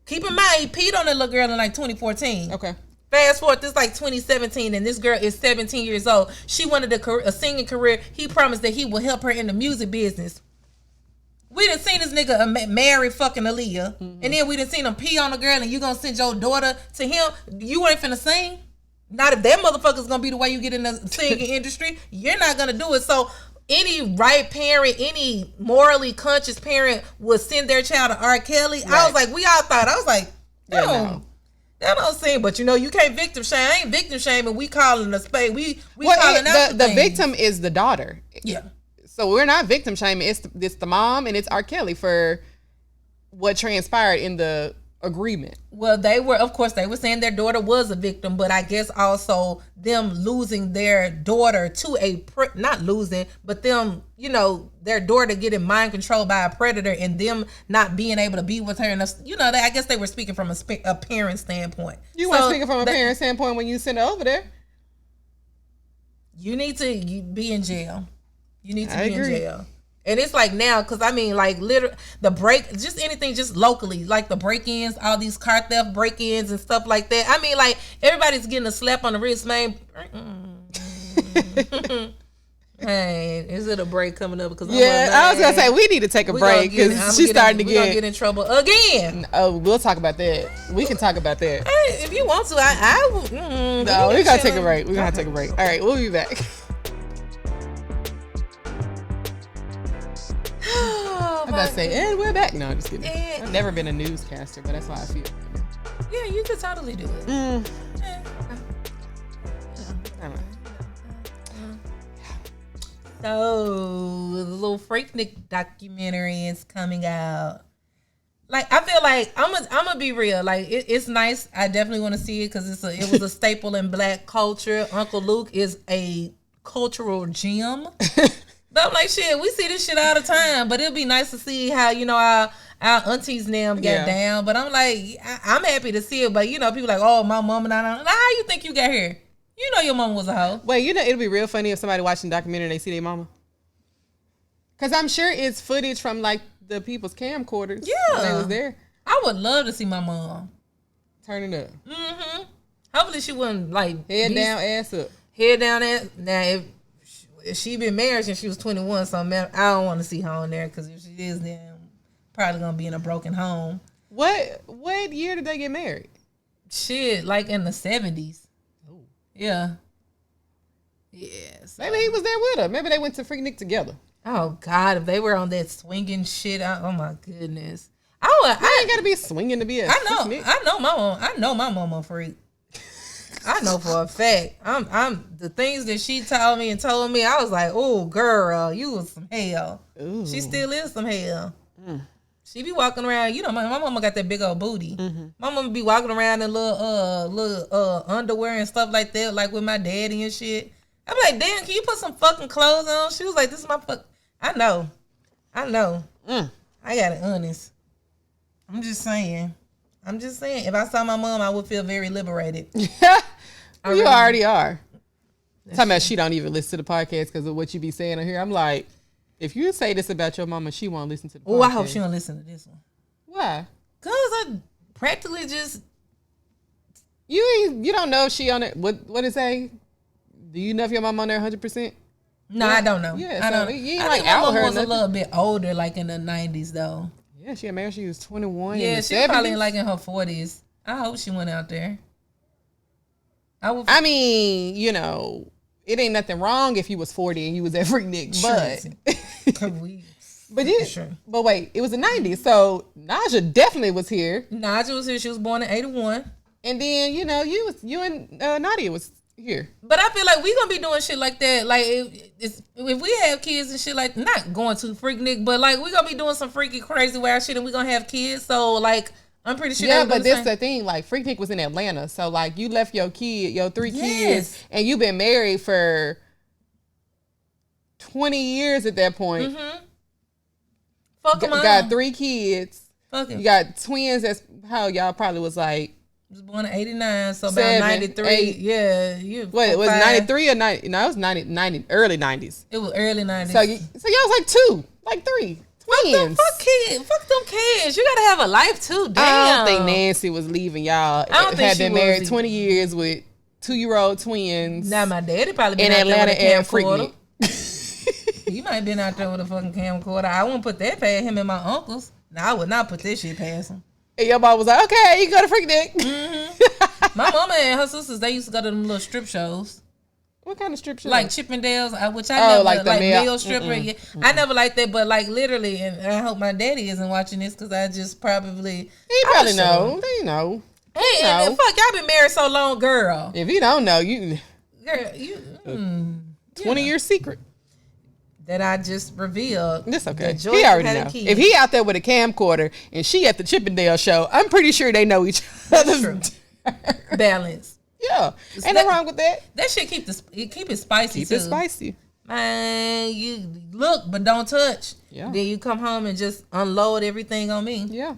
keep in mind, he peed on that little girl in like 2014. Okay. Fast forward, this is like 2017, and this girl is 17 years old. She wanted a singing career. He promised that he will help her in the music business. We done seen this nigga marry fucking Aaliyah, and then we done seen him pee on a girl, and you gonna send your daughter to him? You ain't finna sing? Not if that motherfucker's gonna be the way you get in the singing industry. You're not gonna do it. So any right parent, any morally conscious parent would send their child to R. Kelly. Right. I was like, we all thought. I was like, that don't seem, but you know, you can't victim shame. I ain't victim shaming. We calling a spade. We calling out the victim is the daughter. Yeah. So we're not victim shaming. It's the mom and it's R. Kelly for what transpired in the agreement. Well, they were saying their daughter was a victim, but I guess also them losing their daughter to not losing, but them, you know, their daughter getting mind controlled by a predator and them not being able to be with her. And you know, I guess they were speaking from a parent standpoint. You weren't speaking from a parent standpoint when you sent her over there. You need to be in jail. You need to be in jail. And it's like now, because I mean, like, literally, just anything, just locally, like the break-ins, all these car theft break-ins and stuff like that. I mean, like, everybody's getting a slap on the wrist, man. Hey, is it a break coming up? Because I was gonna say we need to take a break because she's starting to get in trouble again. Oh, we'll talk about that. We can talk about that. Hey, if you want to, I will. No, we gotta take a break. We're gonna take a break. All right, we'll be back. I'm about to say, and we're back. No, I'm just kidding. I've never been a newscaster, but that's how I feel. Yeah, you could totally do it. So, the little Freaknik documentary is coming out. Like I feel like I'm gonna be real. Like it's nice. I definitely want to see it because it was a staple in Black culture. Uncle Luke is a cultural gem. But I'm like, shit, we see this shit all the time. But it'd be nice to see how our aunties now got down. But I'm like, I'm happy to see it. But people like, oh, my mama not. How you think you got here? You know your mama was a hoe. Wait, it'll be real funny if somebody watching the documentary and they see their mama. Because I'm sure it's footage from like the people's camcorders. Yeah, when they was there. I would love to see my mom turning up. Mm-hmm. Hopefully she wouldn't like head down, ass up. Head down, ass. Now if she been married since she was 21, so I don't want to see her on there because if she is, then probably gonna be in a broken home. What year did they get married? Shit, like in the 70s. Oh, yeah. Yes. Maybe he was there with her. Maybe they went to Freaknik together. Oh God, if they were on that swinging shit, oh my goodness. I ain't gotta be swinging to be a freaknik. I know my mama freak. I know for a fact. I'm the things that she told me, I was like, oh girl, you was some hell. Ooh. She still is some hell. Mm. She be walking around, my mama got that big old booty. Mm-hmm. My mama be walking around in little underwear and stuff like that, like with my daddy and shit. I'm like, damn, can you put some fucking clothes on? She was like, this is my fuck. I know. Mm. I got it honest. I'm just saying. If I saw my mom, I would feel very liberated. You already are. Talking about she don't even listen to the podcast because of what you be saying on here. I'm like, if you say this about your mama, she won't listen to the podcast. Oh, I hope she don't listen to this one. Why? Because I practically just... You don't know if she on it. What it say? Do you know if your mom on there 100%? No, I don't know. Yeah, I don't. You I like think my out mom her was a little bit older, like in the 90s, though. Yeah, she got married. She was 21. Yeah, she 70s. probably like in her 40s. I hope she went out there. I mean, it ain't nothing wrong if you was 40 and you was at Freaknik, but wait, it was the 90s, so Naja definitely was here. Naja was here. She was born in 81. And then you and Nadia was here. But I feel like we gonna be doing shit like that. Like if we have kids and shit, like not going to Freaknik, but like we gonna be doing some freaky crazy wild shit, and we gonna have kids. So like I'm pretty sure. Yeah, but this the thing. Like Freaknik was in Atlanta, so like you left your 3 kids, and you've been married for 20 years at that point. Mm-hmm. Fuck them got 3 kids. Fuck you got twins. That's how y'all probably was like. Was born in 89, so about 93. 8. Yeah, Wait, it was 93 or 90? No, it was 90 early 90s. It was early 90s. So y'all was like 2, like 3 twins. Fuck them kids. You gotta have a life too. Damn. I don't think Nancy was leaving y'all. I don't think had been married 20 years with 2-year-old twins. Now my daddy probably been in Atlanta and Freaknik. He might have been out there with a fucking camcorder. I wouldn't put that past him and my uncles. No, I would not put this shit past him. And your mom was like, okay, you go to Freaknik. Mm-hmm. My mama and her sisters, they used to go to them little strip shows. What kind of strip shows? Like Chippendales, which I never like male stripper. Yeah. I never liked that, but like literally, and I hope my daddy isn't watching this because I just probably he probably know. They know. Hey, and fuck, y'all been married so long, girl. If you don't know, you 20 year secret that I just revealed. It's okay. He already know. If he out there with a camcorder and she at the Chippendale show, I'm pretty sure they know each other's balance. Yeah, ain't nothing wrong with that. That shit keep it spicy. Keep it spicy. Man, you look but don't touch. Yeah. Then you come home and just unload everything on me. Yeah,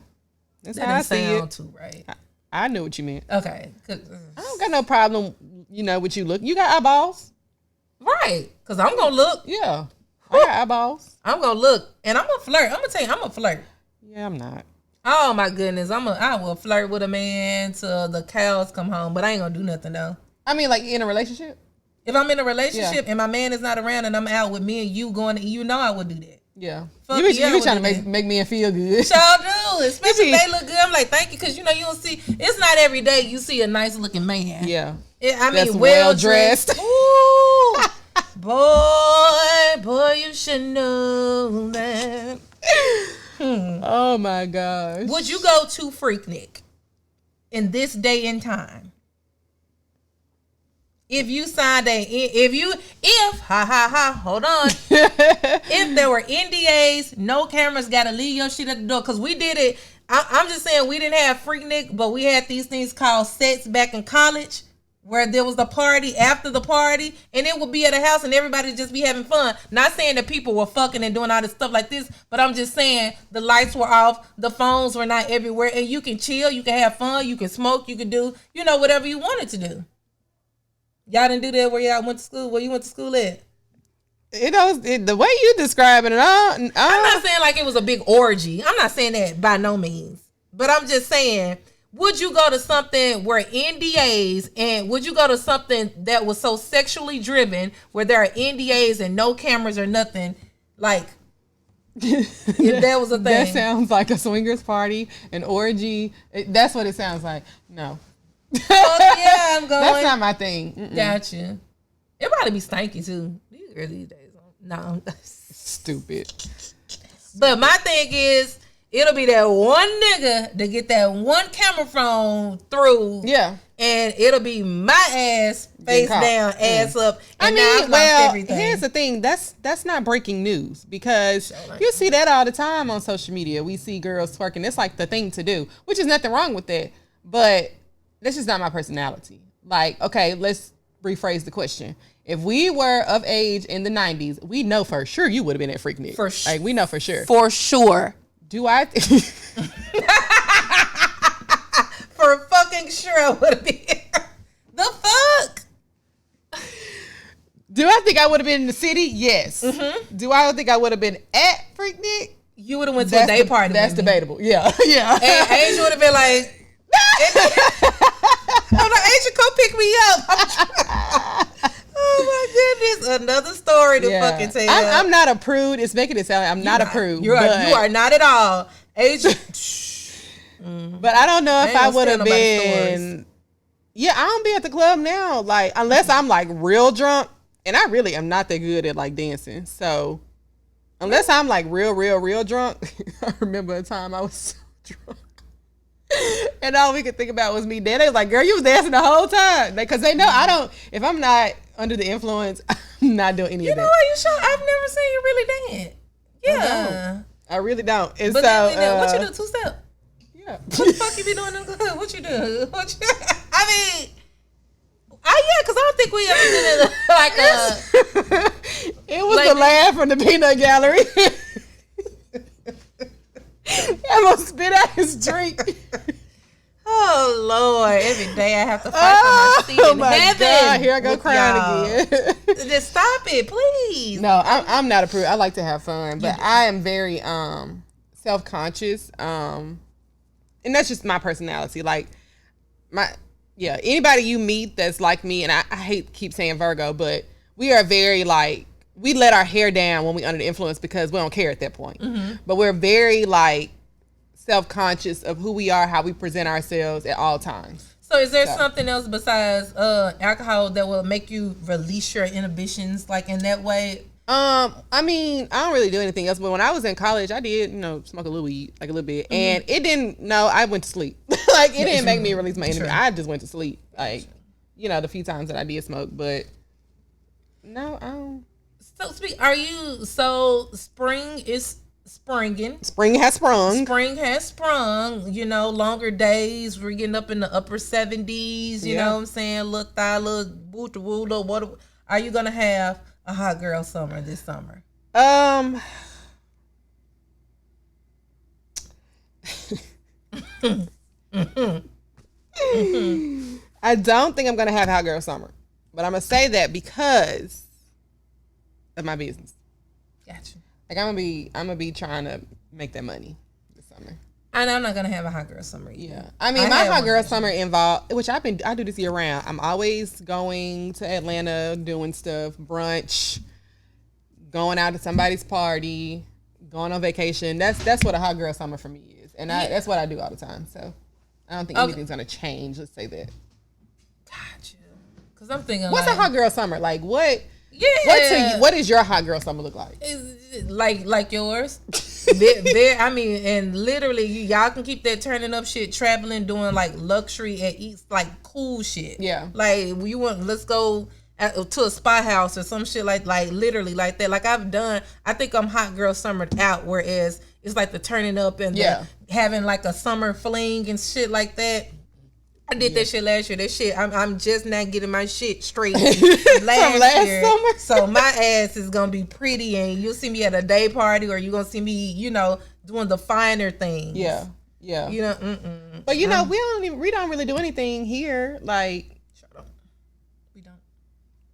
that's that how I see it. Too right. I knew what you meant. Okay. I don't got no problem. With you look. You got eyeballs, right? Because I'm gonna look. Yeah. I got eyeballs. I'm gonna look, and I'm gonna flirt. I'm gonna tell you, I'm gonna flirt. Yeah, I'm not. Oh my goodness, I will flirt with a man till the cows come home, but I ain't gonna do nothing though. I mean, like in a relationship. If I'm in a relationship and my man is not around and I'm out with me and you going, I would do that. Yeah, you be trying to make me feel good. Sure do, especially if they look good. I'm like, thank you, because you don't see. It's not every day you see a nice looking man. Yeah, I mean, well dressed. Ooh. Boy, you should know that. Oh my gosh. Would you go to Freaknik in this day and time if you signed hold on, if there were NDAs, no cameras, gotta leave your shit at the door. Because we did it. I'm just saying we didn't have Freaknik, but we had these things called sets back in college, where there was the party after the party, and it would be at a house and everybody just be having fun. Not saying that people were fucking and doing all this stuff like this, but I'm just saying the lights were off, the phones were not everywhere, and you can chill, you can have fun, you can smoke, you can do, whatever you wanted to do. Y'all didn't do that where y'all went to school, where you went to school at? The way you describing it, I'm not saying like it was a big orgy. I'm not saying that by no means. But I'm just saying, would you go to something where NDAs, and would you go to something that was so sexually driven where there are NDAs and no cameras or nothing? Like, if that was a thing. That sounds like a swingers party, an orgy. That's what it sounds like. No. Oh, yeah, I'm going. That's not my thing. Mm-mm. Gotcha. It probably be stanky too. These girls these days. No. Stupid. But my thing is, it'll be that one nigga to get that one camera phone through. Yeah. And it'll be my ass face down, ass up. And everything. Here's the thing. That's not breaking news, because you see that all the time on social media. We see girls twerking. It's like the thing to do, which is nothing wrong with that. But that's just not my personality. Like, okay, let's rephrase the question. If we were of age in the 90s, we know for sure you would have been at Freaknik. Like, we know for sure. For sure. Do I? For fucking sure I would have been. The fuck? Do I think I would have been in the city? Yes. Mm-hmm. Do I think I would have been at Freaknik? You would have went to a day party. That's debatable. Yeah. Yeah. And Asia would have been like, I'm like, Asia, come pick me up. Oh my goodness. Another story to fucking tell. I'm not a prude. It's making it sound like I'm not a prude. You are not at all. Asia. But I don't know if I would have been. Yeah, I don't be at the club now. Like, unless I'm like real drunk. And I really am not that good at like dancing. So unless I'm like real drunk. I remember a time I was so drunk. And all we could think about was me dancing. They was like, girl, you was dancing the whole time. Because they know I don't, if I'm not under the influence, I'm not doing any of that. You know what? You sure? I've never seen you really dance. Yeah. I really don't. And but so, then, what you do, two-step? Yeah. What the fuck you be doing in the club? What you do? I mean, because I don't think we ever did it like it was the laugh from the peanut gallery. I'm gonna spit out his drink. Oh Lord! Every day I have to fight for my seat in heaven. God, here I go crying again. Just stop it, please. No, I'm not a prude. I like to have fun, but I am very self-conscious. And that's just my personality. Like anybody you meet that's like me, and I hate to keep saying Virgo, but we are very like, we let our hair down when we under the influence because we don't care at that point. Mm-hmm. But we're very like self-conscious of who we are, how we present ourselves at all times. So is there something else besides alcohol that will make you release your inhibitions like in that way? I mean, I don't really do anything else, but when I was in college, I did, smoke a little weed, like a little bit, and it didn't, I went to sleep. Like, it didn't make me release my energy. I just went to sleep, like, the few times that I did smoke, but no, I don't. So spring is springing. Spring has sprung. Spring has sprung, longer days. We're getting up in the upper 70s, you know what I'm saying? Look, what are you going to have a hot girl summer this summer? I don't think I'm going to have hot girl summer, but I'm going to say that because of my business. Gotcha. Like, I'm gonna be trying to make that money this summer. And I'm not gonna have a hot girl summer either. Yeah. I mean, my hot girl summer involved, which I do this year round. I'm always going to Atlanta, doing stuff, brunch, going out to somebody's party, going on vacation. That's what a hot girl summer for me is. And that's what I do all the time. So I don't think anything's gonna change. Let's say that. Gotcha. Cause I'm thinking, what's a hot girl summer? Like, what? Yeah. What does your hot girl summer look like? Like yours? I mean, and literally, y'all can keep that turning up shit, traveling, doing like luxury at East, like cool shit. Yeah. Like you want, let's go to a spa house or some shit like literally like that. Like I've done. I think I'm hot girl summered out, whereas it's like the turning up and the having like a summer fling and shit like that. I did that shit last year. That shit, I'm just not getting my shit straight from last year. Summer. So my ass is gonna be pretty, and you'll see me at a day party, or you're gonna see me, doing the finer things. Yeah. But we don't really do anything here. Like, shut up. We don't.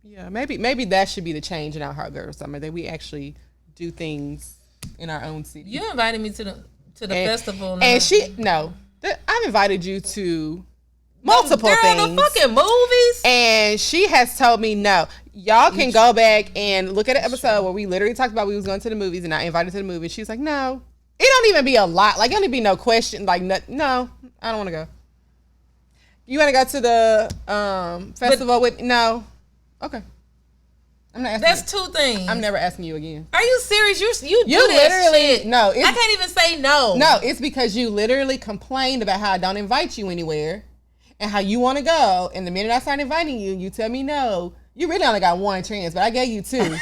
Yeah, maybe that should be the change in our hot girl summer, that we actually do things in our own city. You invited me to the festival, and I've invited you to multiple things. The fucking movies. And she has told me no. Y'all can go back and look at an episode where we literally talked about we was going to the movies and I invited to the movies. She was like, no. It don't even be a lot. Like, it don't be no question. Like, no, I don't want to go. You want to go to the festival with... No. Okay. I'm not asking That's two things. I'm never asking you again. Are you serious? You do that shit. No. I can't even say no. No, it's because you literally complained about how I don't invite you anywhere. And how you want to go, and the minute I start inviting you, you tell me no. You really only got one chance, but I gave you two.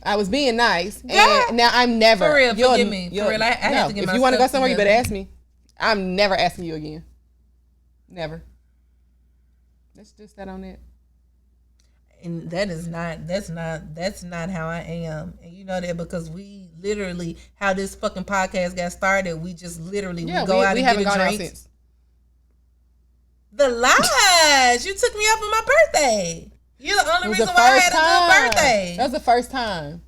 I was being nice, and now I'm never. For real, forgive me. For real, I have to get my. If you want to go somewhere, you better ask me. I'm never asking you again. Never. Let's just that on it. And that's not how I am. And you know that because we literally, how this fucking podcast got started, we just literally we go out and get a drink. The lies! You took me out for my birthday. You're the only reason why I had a good birthday. That was the first time.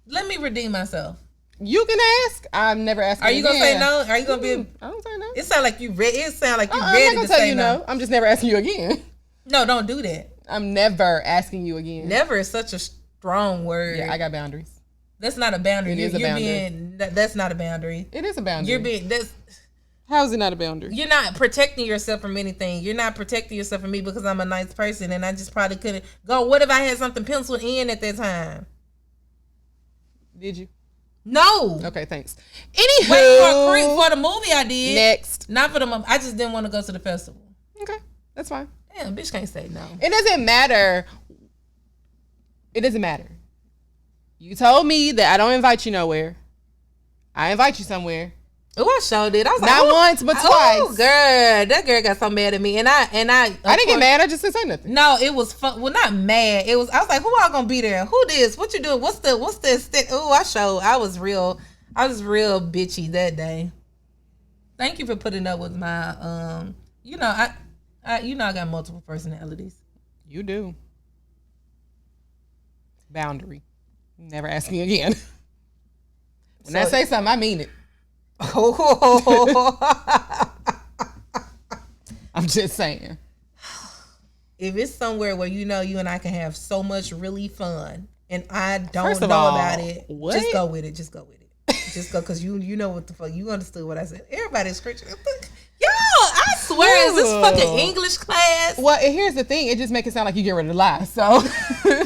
Let me redeem myself. You can ask. I'm never asking. Are you gonna say no? Are you gonna be? I don't say no. It sounds like you ready. It sounds like you ready I'm not gonna to tell say you no. I'm just never asking you again. No, don't do that. I'm never asking you again. Never is such a strong word. Yeah, I got boundaries. That's not a boundary. It is a boundary. That's not a boundary. It is a boundary. How is it not a boundary? You're not protecting yourself from anything. You're not protecting yourself from me because I'm a nice person and I just probably couldn't go. What if I had something penciled in at that time? Did you? No. Okay, thanks. Anywho, wait for the movie I did. Next. Not for the movie. I just didn't want to go to the festival. Okay, that's fine. Damn, bitch can't say no. It doesn't matter. You told me that I don't invite you nowhere. I invite you somewhere. Oh, I sure did. I was like, not once, but twice. Oh, girl, that girl got so mad at me, and I didn't get mad. I just didn't say nothing. No, it was fun. Well, not mad. It was. I was like, who all gonna be there? Who this? What you doing? What's the? Oh, I was real bitchy that day. Thank you for putting up with my I got multiple personalities. You do. Boundary. Never asking again. When I say something, I mean it. I'm just saying. If it's somewhere where you and I can have so much really fun and I don't know about it, just go with it. Just go because you know what the fuck. You understood what I said. Everybody's screeching. Yo, I swear, is this fucking English class? Well, and here's the thing. It just makes it sound like you get ready to lie. So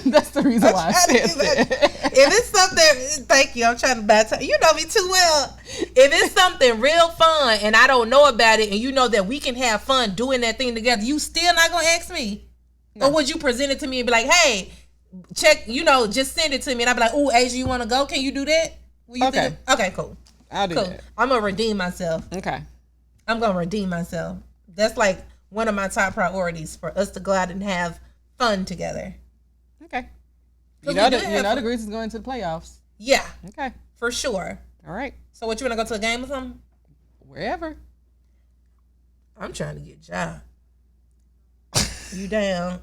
that's the reason why I said that. If it's something, thank you. I'm trying to bad time. You know me too well. If it's something real fun and I don't know about it and you know that we can have fun doing that thing together, you still not going to ask me? No. Or would you present it to me and be like, hey, check, just send it to me. And I'd be like, oh, Asia, you want to go? Can you do that? Okay. Okay, cool. I'll do that. I'm going to redeem myself. Okay. I'm going to redeem myself. That's like one of my top priorities for us to go out and have fun together. Okay. You know the Grease is going to the playoffs. Yeah. Okay. For sure. All right. So what, you want to go to a game or something? Wherever. I'm trying to get a job. You down?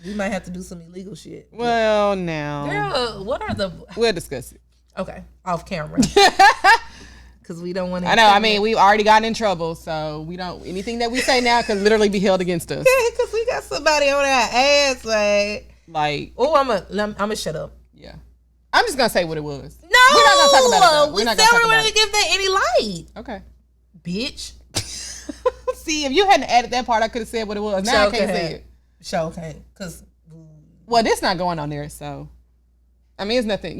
We might have to do some illegal shit. Well, now. Girl, what are the... We'll discuss it. Okay. Off camera. Because we don't want to... I know. I mean, we've already gotten in trouble, so we don't... Anything that we say now could literally be held against us. Yeah, because we got somebody on our ass, like... Oh, I'm gonna shut up. Yeah. I'm just going to say what it was. No! We're not going to talk about it. We said we weren't going to give that any light. Okay. Bitch. See, if you hadn't added that part, I could have said what it was. Now I can't say it. Sure, okay. Because... Well, this not going on there, so... I mean, it's nothing,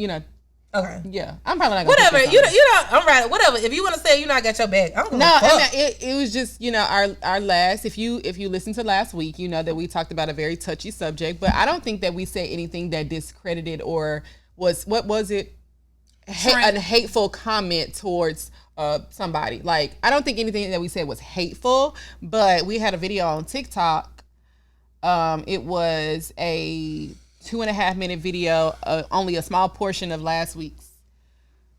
Okay. Yeah, I'm probably not gonna whatever. You know, I'm right. Whatever. If you want to say, you know, I got your back. I'm no, I mean, it was just, you know, our last. If you listened to last week, you know that we talked about a very touchy subject, but I don't think that we said anything that discredited or was a hateful comment towards somebody. Like, I don't think anything that we said was hateful, but we had a video on TikTok. It was a 2.5 minute video, only a small portion of last week's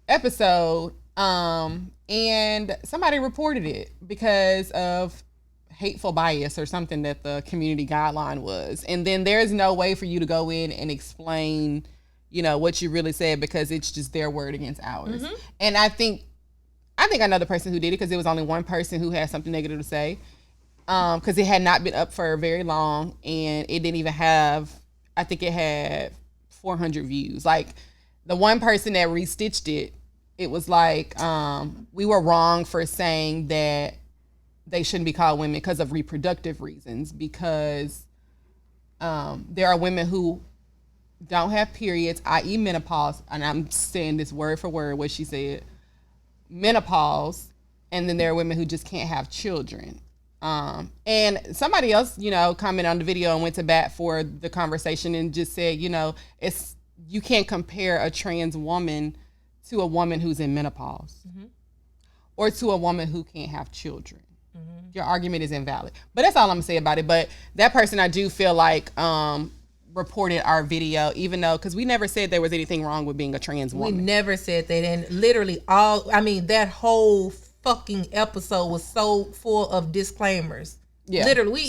episode, and somebody reported it because of hateful bias or something that the community guideline was. And then there's no way for you to go in and explain, you know, what you really said, because it's just their word against ours. Mm-hmm. And I think I know the person who did it, because it was only one person who had something negative to say, because it had not been up for very long, and it didn't even have, I think it had 400 views. Like, the one person that restitched it, it was like, we were wrong for saying that they shouldn't be called women because of reproductive reasons, because there are women who don't have periods, i.e. menopause, and I'm saying this word for word what she said, menopause, and then there are women who just can't have children. And somebody else, you know, commented on the video and went to bat for the conversation and just said, you know, you can't compare a trans woman to a woman who's in menopause, mm-hmm. or to a woman who can't have children. Mm-hmm. Your argument is invalid. But that's all I'm gonna say about it. But that person, I do feel like, reported our video, even though, because we never said there was anything wrong with being a trans woman. We never said that. And literally that whole fucking episode was so full of disclaimers. Yeah. Literally, we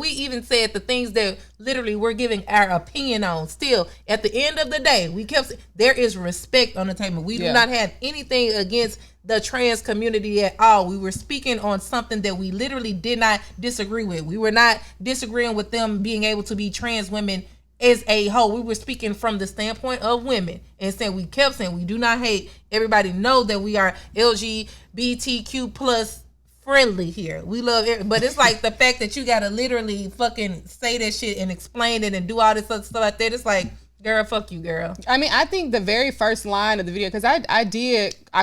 even said the things that literally we're giving our opinion on. Still, at the end of the day, we kept saying there is respect on the table. We do not have anything against the trans community at all. We were speaking on something that we literally did not disagree with. We were not disagreeing with them being able to be trans women as a whole. We were speaking from the standpoint of women, and we kept saying we do not hate. Everybody know that we are LGBTQ plus friendly here. We love it, but it's like the fact that you gotta literally fucking say that shit and explain it and do all this other stuff like that. It's like, girl, fuck you, girl. I mean, I think the very first line of the video, because I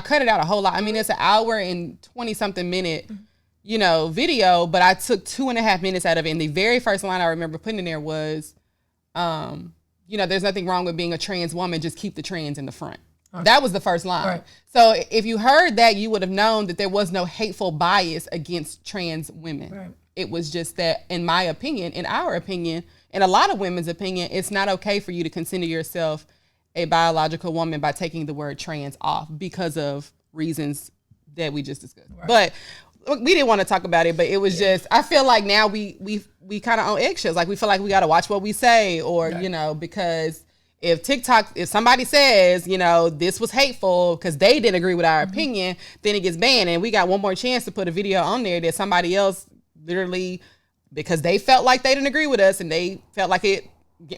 cut it out a whole lot. I mean, it's an hour and 20 something minute, you know, video, but I took 2.5 minutes out of it. And the very first line I remember putting in there was, you know, there's nothing wrong with being a trans woman, just keep the trans in the front. Okay. That was the first line. Right. So if you heard that, you would have known that there was no hateful bias against trans women. Right. It was just that, in my opinion, in our opinion, in a lot of women's opinion, it's not okay for you to consider yourself a biological woman by taking the word trans off because of reasons that we just discussed. Right. But we didn't want to talk about it, but it was just, I feel like now we kind of on eggshells. Like, we feel like we got to watch what we say, or, you know, because if somebody says, you know, this was hateful because they didn't agree with our opinion, then it gets banned. And we got one more chance to put a video on there that somebody else literally, because they felt like they didn't agree with us and they felt like it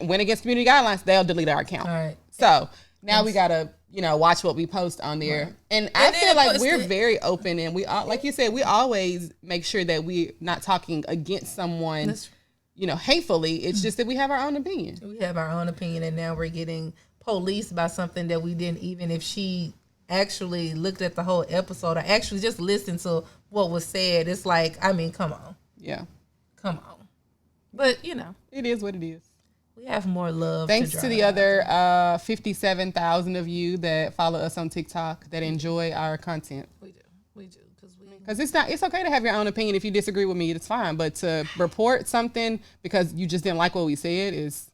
went against community guidelines, they'll delete our account. All right. So now we got to, you know, watch what we post on there. Right. And I feel like we're very open, and we all, like you said, we always make sure that we're not talking against someone, you know, hatefully. It's just that we have our own opinion. We have our own opinion, and now we're getting policed by something that we didn't, even if she actually looked at the whole episode or actually just listened to what was said. It's like, I mean, come on. Yeah. Come on. But, you know. It is what it is. We have more love. Thanks to the other 57,000 of you that follow us on TikTok that enjoy our content. We do. Because it's okay to have your own opinion. If you disagree with me, it's fine. But to report something because you just didn't like what we said is...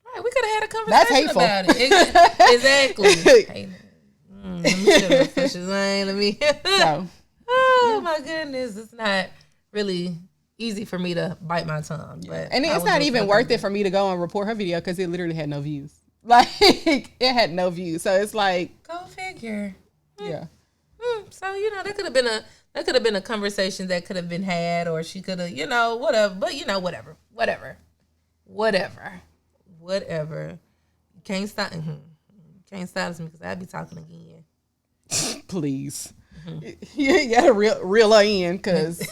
Right, we could have had a conversation about it. Exactly. Let me... Oh, my goodness. It's not really easy for me to bite my tongue. But and it's not even worth it for me to go and report her video because it literally had no views. Like, it had no views. So it's like... Go figure. Yeah. So, you know, that could have been a conversation that could have been had, or she could have, you know, whatever. But, you know, whatever. Can't stop me because I'll be talking again. Please. You got to reel her in, because...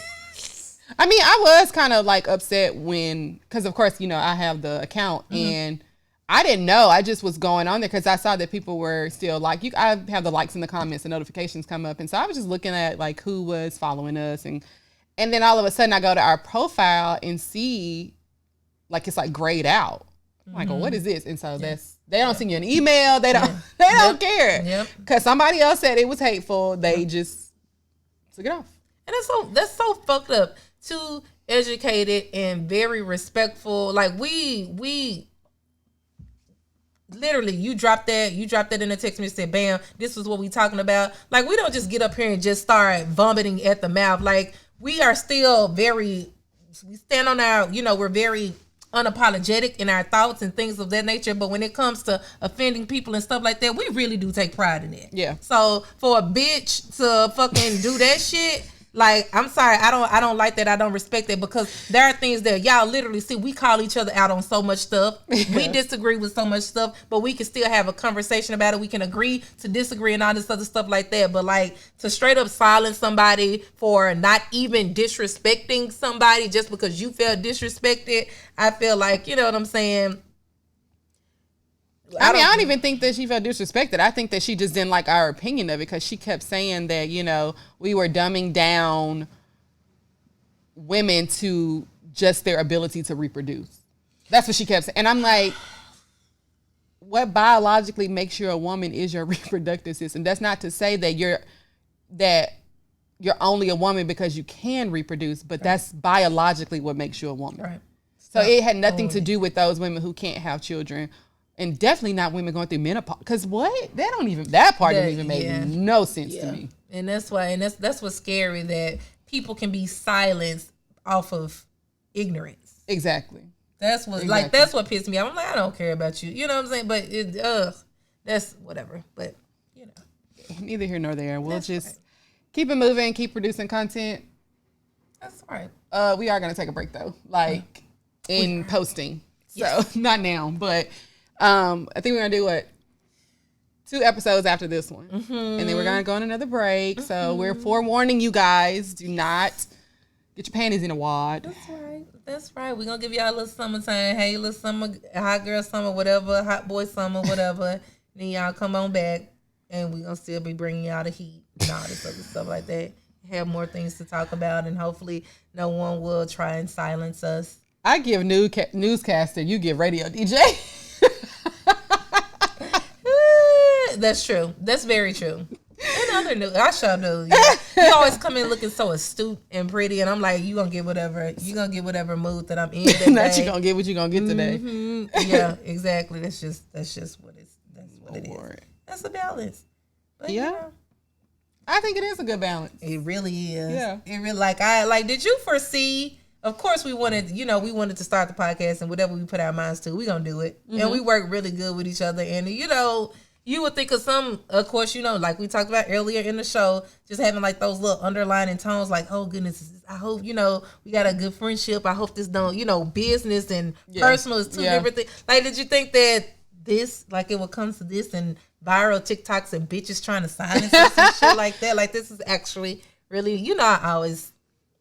I mean, I was kind of like upset because of course, you know, I have the account and I didn't know. I just was going on there because I saw that people were still like, I have the likes and the comments and notifications come up. And so I was just looking at like who was following us. And then all of a sudden I go to our profile and see like it's like grayed out. I'm like, well, what is this? And so they don't send you an email. They don't care. Yep. Because somebody else said it was hateful. They just took it off. And that's so fucked up. Too educated and very respectful. Like we literally, you dropped that in the text message, said, bam, this was what we talking about. Like, we don't just get up here and just start vomiting at the mouth. Like, we are still we stand on our, we're very unapologetic in our thoughts and things of that nature. But when it comes to offending people and stuff like that, we really do take pride in it. Yeah. So for a bitch to fucking do that shit, like, I'm sorry, I don't like that. I don't respect that, because there are things that y'all literally see. We call each other out on so much stuff. We disagree with so much stuff, but we can still have a conversation about it. We can agree to disagree and all this other stuff like that. But like, to straight up silence somebody for not even disrespecting somebody just because you felt disrespected, I feel like, you know what I'm saying? I don't even think that she felt disrespected. I think that she just didn't like our opinion of it, because she kept saying that, we were dumbing down women to just their ability to reproduce. That's what she kept saying. And I'm like, what biologically makes you a woman is your reproductive system. That's not to say that you're only a woman because you can reproduce, but that's biologically what makes you a woman. Right. So it had nothing to do with those women who can't have children. And definitely not women going through menopause. Because that part didn't even make no sense to me. And that's why, and that's what's scary, that people can be silenced off of ignorance. Exactly. That's what pissed me off. I'm like, I don't care about you. You know what I'm saying? But that's whatever. But neither here nor there. We'll just keep it moving, keep producing content. That's right. We are gonna take a break though, like in posting. So not now, but I think we're gonna do 2 episodes after this one, and then we're gonna go on another break. So we're forewarning you guys: do not get your panties in a wad. That's right. We're gonna give y'all a little summertime. Hey, little summer, hot girl summer, whatever, hot boy summer, whatever. Then y'all come on back, and we're gonna still be bringing y'all the heat and all this other stuff like that. Have more things to talk about, and hopefully no one will try and silence us. I give newscaster, you give radio DJ. That's true. That's very true. And other news, I sure do. You always come in looking so astute and pretty, and I'm like, you gonna get whatever mood that I'm in. Not you gonna get what you gonna get today. Yeah, exactly. That's just what it is. That's a balance. But, I think it is a good balance. It really is. Yeah. It really did you foresee? Of course we wanted to start the podcast, and whatever we put our minds to, we're gonna do it. And we work really good with each other. And you would think of of course, like we talked about earlier in the show, just having like those little underlining tones, like, oh goodness, I hope, we got a good friendship. I hope this don't, business and personal is two different things. Like, did you think that this, like, it would come to this and viral TikToks and bitches trying to silence us and shit like that? Like, this is actually really,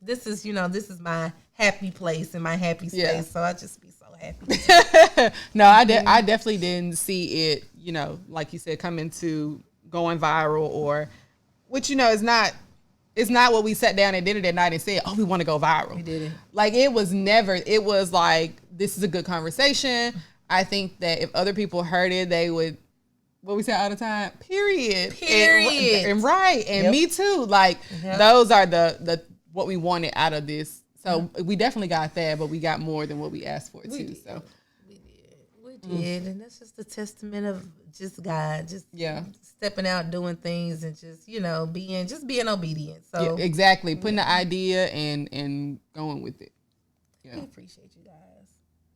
this is my happy place and my happy space. Yeah. So I just be so happy. No, I definitely didn't see it, like you said, coming to going viral, or which, is not what we sat down at dinner that night and said, oh, we want to go viral. We didn't. Like, it was like, this is a good conversation. I think that if other people heard it, they would, what we say all the time, period. And right. And me too. Like, those are the what we wanted out of this. So we definitely got that, but we got more than what we asked for too. So we did, and that's just a testament of just God, just stepping out, doing things, and just being obedient. So exactly, putting the idea and going with it. Yeah, we appreciate you guys.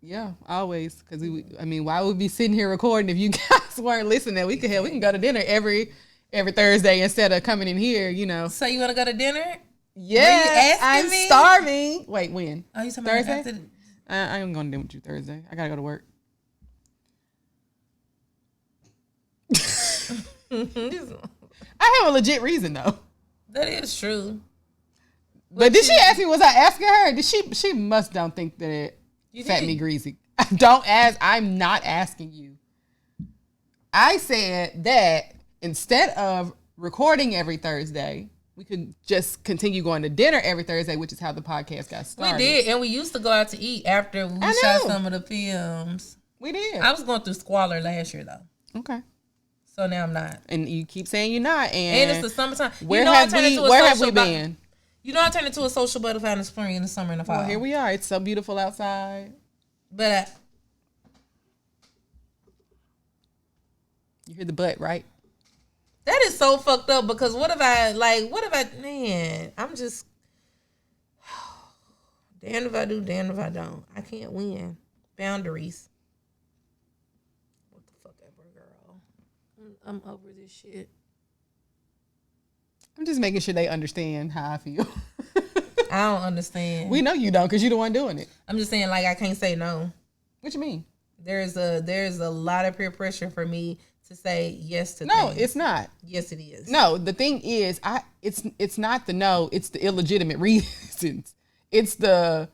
Yeah, always, because why would we be sitting here recording if you guys weren't listening? We can go to dinner every Thursday instead of coming in here. So you want to go to dinner? Yeah, I'm starving. Wait, when? Oh, you talking Thursday? About I am going to dinner with you Thursday. I gotta go to work. I have a legit reason though. That is true. But did she ask me? Was I asking her? Did she must don't think that it fat me greasy. Don't ask. I'm not asking you. I said that instead of recording every Thursday, we could just continue going to dinner every Thursday, which is how the podcast got started. We did, and we used to go out to eat after we shot some of the films. We did. I was going through squalor last year, though. Okay. So now I'm not. And you keep saying you're not. And it's the summertime. Where have we been? You know I turned into a social butterfly in the spring, in the summer, and the fall. Well, here we are. It's so beautiful outside. But you hear the butt, right? that is so fucked up because man, I'm just, damned if I do, damned if I don't. I can't win. Boundaries. What the fuck ever, girl. I'm over this shit. I'm just making sure they understand how I feel. I don't understand. We know you don't because you're the one doing it. I'm just saying, like, I can't say no. What you mean? There's a lot of peer pressure for me to say yes to No, things. it's not. Yes, it is. No, the thing is, it's not the no, it's the illegitimate reasons. It's the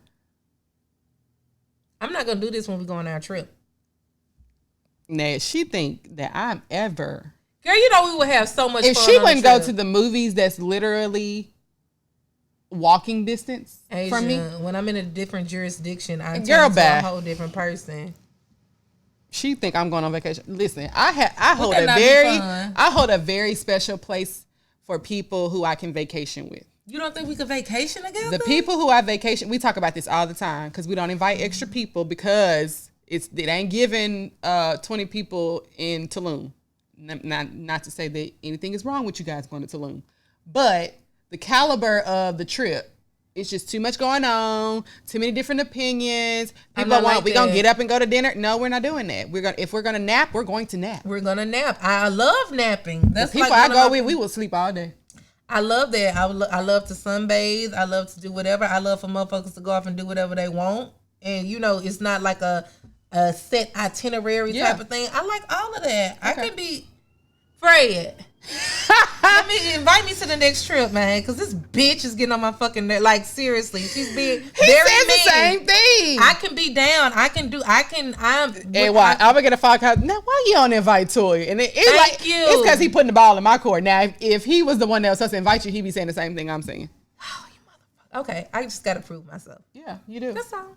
I'm not gonna do this when we go on our trip. Nah, she think that I'm ever. Girl, you know we would have so much if fun. She on wouldn't the go trip. to the movies that's literally walking distance Asia, from me. When I'm in a different jurisdiction, I Girl, turn into bye. a whole different person. She think I'm going on vacation. Listen, I hold a very special place for people who I can vacation with. You don't think we could vacation together? The people who I vacation, we talk about this all the time because we don't invite extra people because it ain't giving 20 people in Tulum. Not to say that anything is wrong with you guys going to Tulum, but the caliber of the trip. It's just too much going on, too many different opinions. People we gonna get up and go to dinner. No, we're not doing that. If we're gonna nap, we're going to nap. We're gonna nap. I love napping. That's the people like I go with, we will sleep all day. I love that. I love to sunbathe. I love to do whatever. I love for motherfuckers to go off and do whatever they want. And you know, it's not like a set itinerary type of thing. I like all of that. Okay. I can be Fred. Invite me to the next trip, man, because this bitch is getting on my fucking nerve. Like, seriously, she's being very mean. The same thing. I can be down. I'm why? I'm gonna get a phone call. Now, why you don't invite Toy? And it's because he putting the ball in my court. Now, if he was the one that was supposed to invite you, he'd be saying the same thing I'm saying. Oh, you motherfucker. Okay, I just gotta prove myself. Yeah, you do. That's all.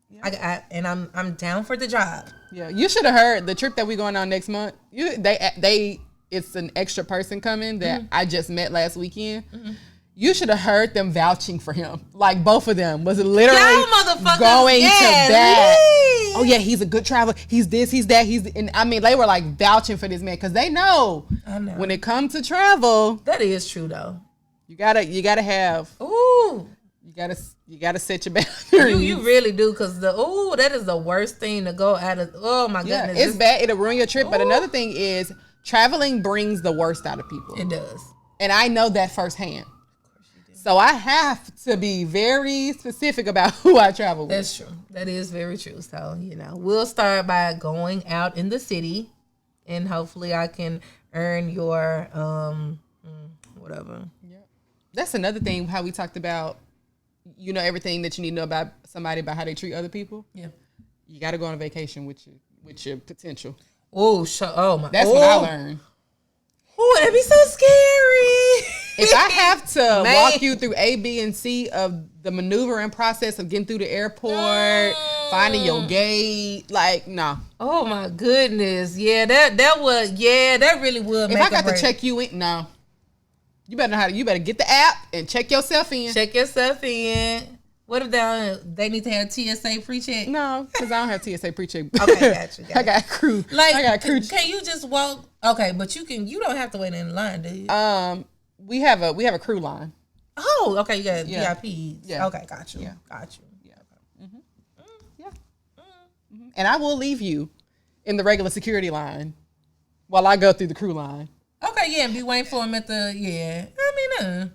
Yeah. I'm down for the job. Yeah, you should have heard the trip that we going on next month. It's an extra person coming that I just met last weekend. Mm-hmm. You should have heard them vouching for him. Like, both of them was literally going to that. Oh yeah, he's a good traveler. He's this, he's that. They were like vouching for this man because they know, when it comes to travel. That is true though. You gotta have. Ooh. You gotta set your boundaries. You really do, because that is the worst thing to go out of. Oh my goodness, it's bad. It'll ruin your trip. But another thing is, traveling brings the worst out of people. It does. And I know that firsthand. Of course you do. So I have to be very specific about who I travel with. That's true. That is very true. So, we'll start by going out in the city, and hopefully I can earn your whatever. Yeah. That's another thing, how we talked about, everything that you need to know about somebody, about how they treat other people. Yeah. You got to go on a vacation with your potential. Oh my! That's what I learned. Oh, that'd be so scary. If I have to walk you through A, B, and C of the maneuvering process of getting through the airport, finding your gate, no. Oh my goodness! Yeah, that really would. If I got to check you in, no. You better know how to. You better get the app and check yourself in. Check yourself in. What if they need to have TSA pre-check? No, because I don't have TSA pre-check. Okay, got you. I got crew. I got crew. Can you just walk? Okay, but you don't have to wait in line, do you? We have a crew line. Oh, okay, you got VIPs. Yeah. Okay, got you. Yeah. Got you. Yeah. Mm-hmm. Yeah. Mm-hmm. And I will leave you in the regular security line while I go through the crew line. Okay, yeah, and be waiting for him at the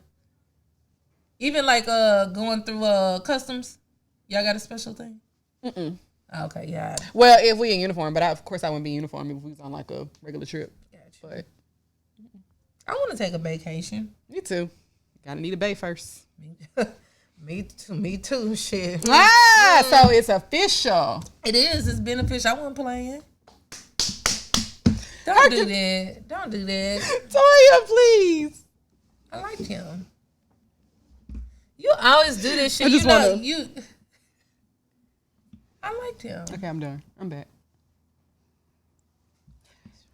even like going through customs, y'all got a special thing? Mm-mm. Okay, yeah. Well, if we in uniform, but of course I wouldn't be in uniform if we was on like a regular trip. Gotcha. But I want to take a vacation. Me too. Gotta need a bay first. Me too. Shit. So it's official. It is. It's beneficial. I wasn't playing. Don't do that. Don't do that. Toya, please. I liked him. You always do this shit. I liked him. Okay, I'm done. I'm back.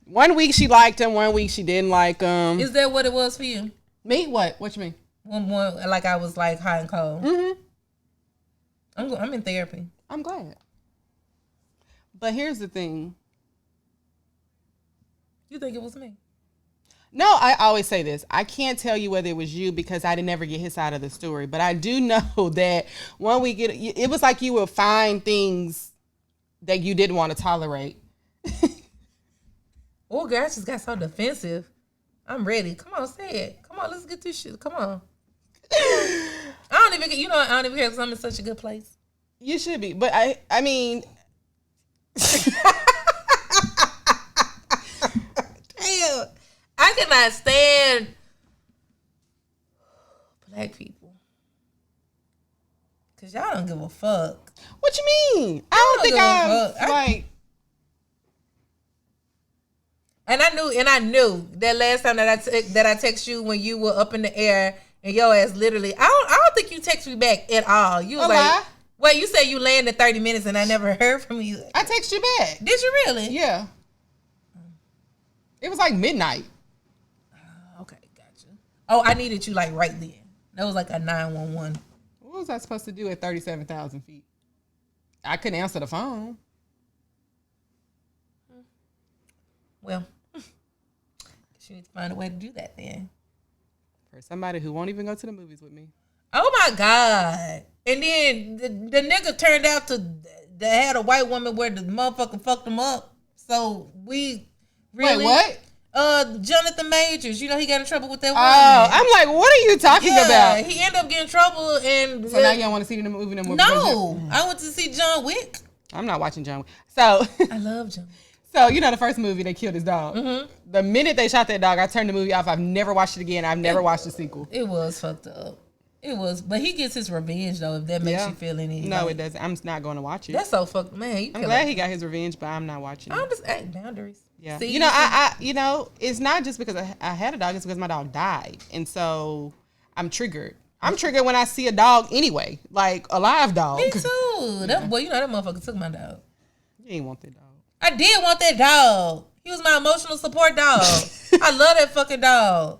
1 week she liked him. 1 week she didn't like him. Is that what it was for you? Me? What you mean? One like I was like hot and cold. Mm-hmm. I'm in therapy. I'm glad. But here's the thing. You think it was me? No, I always say this. I can't tell you whether it was you because I didn't never get his side of the story. But I do know that 1 week it was like you would find things that you didn't want to tolerate. Oh, girl, I just got so defensive. I'm ready. Come on, say it. Come on, let's get this shit. Come on. I don't even care because I'm in such a good place. You should be. But I mean... Damn. I cannot stand black people. Because y'all don't give a fuck. What you mean? I don't think I'm like... And I knew that last time that I text you when you were up in the air and your ass literally, I don't think you text me back at all. You was like, well, you said you landed 30 minutes and I never heard from you. I text you back. Did you really? Yeah. It was like midnight. Okay, gotcha. Oh, I needed you like right then. That was like a 911. What was I supposed to do at 37,000 feet? I couldn't answer the phone. Well, you need to find a way to do that then. For somebody who won't even go to the movies with me. Oh my God. And then the nigga turned out to had a white woman where the motherfucker fucked him up. So we really... Wait, what? Jonathan Majors. You know he got in trouble with that woman. Oh, I'm like, what are you talking about? He ended up getting in trouble and... So now you don't want to see the movie no more? No. I went to see John Wick. I'm not watching John Wick. So... I love John Wick. So, you know the first movie, they killed his dog. Mm-hmm. The minute they shot that dog, I turned the movie off. I've never watched it again. I've never watched the sequel. It was fucked up. It was. But he gets his revenge, though, if that makes you feel any... No, it doesn't. I'm not going to watch it. That's so fucked... Man, I'm glad he got his revenge, but I'm not watching it. I'm just adding boundaries. Yeah. See, I it's not just because I had a dog. It's because my dog died. And so I'm triggered. I'm triggered when I see a dog anyway. Like, a live dog. Me too. That motherfucker took my dog. You ain't want that dog. I did want that dog. He was my emotional support dog. I love that fucking dog.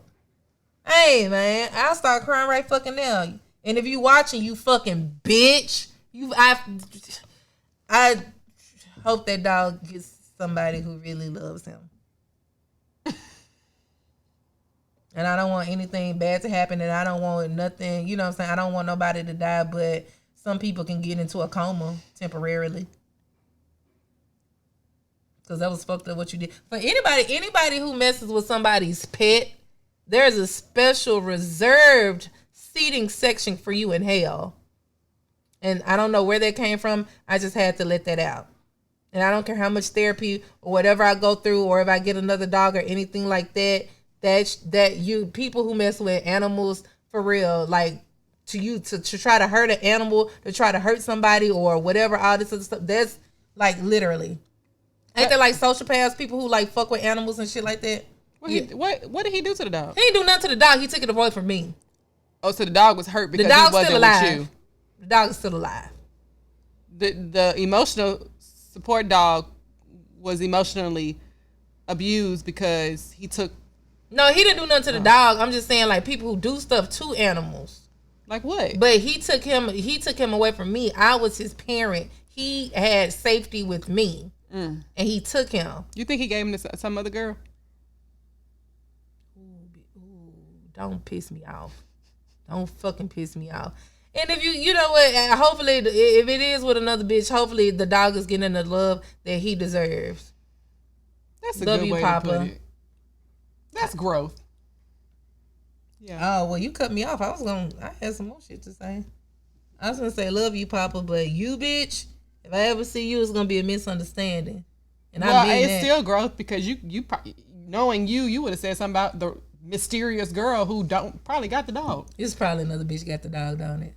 Hey, man, I'll start crying right fucking now. And if you watching, you fucking bitch, I hope that dog gets somebody who really loves him. And I don't want anything bad to happen, and I don't want nothing, you know what I'm saying? I don't want nobody to die, but some people can get into a coma temporarily. Because that was fucked up what you did. For anybody who messes with somebody's pet, there's a special reserved seating section for you in hell. And I don't know where that came from. I just had to let that out. And I don't care how much therapy or whatever I go through, or if I get another dog or anything like that, that you people who mess with animals for real, like to try to hurt an animal, to try to hurt somebody or whatever, all this other stuff, that's like literally. Ain't there like sociopaths, people who like fuck with animals and shit like that? What did he do to the dog? He ain't do nothing to the dog. He took it away from me. Oh, so the dog was hurt because the dog's he wasn't still alive. with you. The dog is still alive. The emotional support dog was emotionally abused because he took... No, he didn't do nothing to the dog. I'm just saying like people who do stuff to animals. Like what? But he took him away from me. I was his parent. He had safety with me. And he took him. You think he gave him to some other girl? Ooh, don't piss me off. Don't fucking piss me off. And if you know what, hopefully, if it is with another bitch, hopefully the dog is getting the love that he deserves. That's a good way to put it. That's growth. Yeah. Oh, well, you cut me off. I had some more shit to say. I was going to say, love you, Papa, but you, bitch... If I ever see you, it's gonna be a misunderstanding. And it's still growth because you knowing you would have said something about the mysterious girl who probably got the dog. It's probably another bitch got the dog, don't it?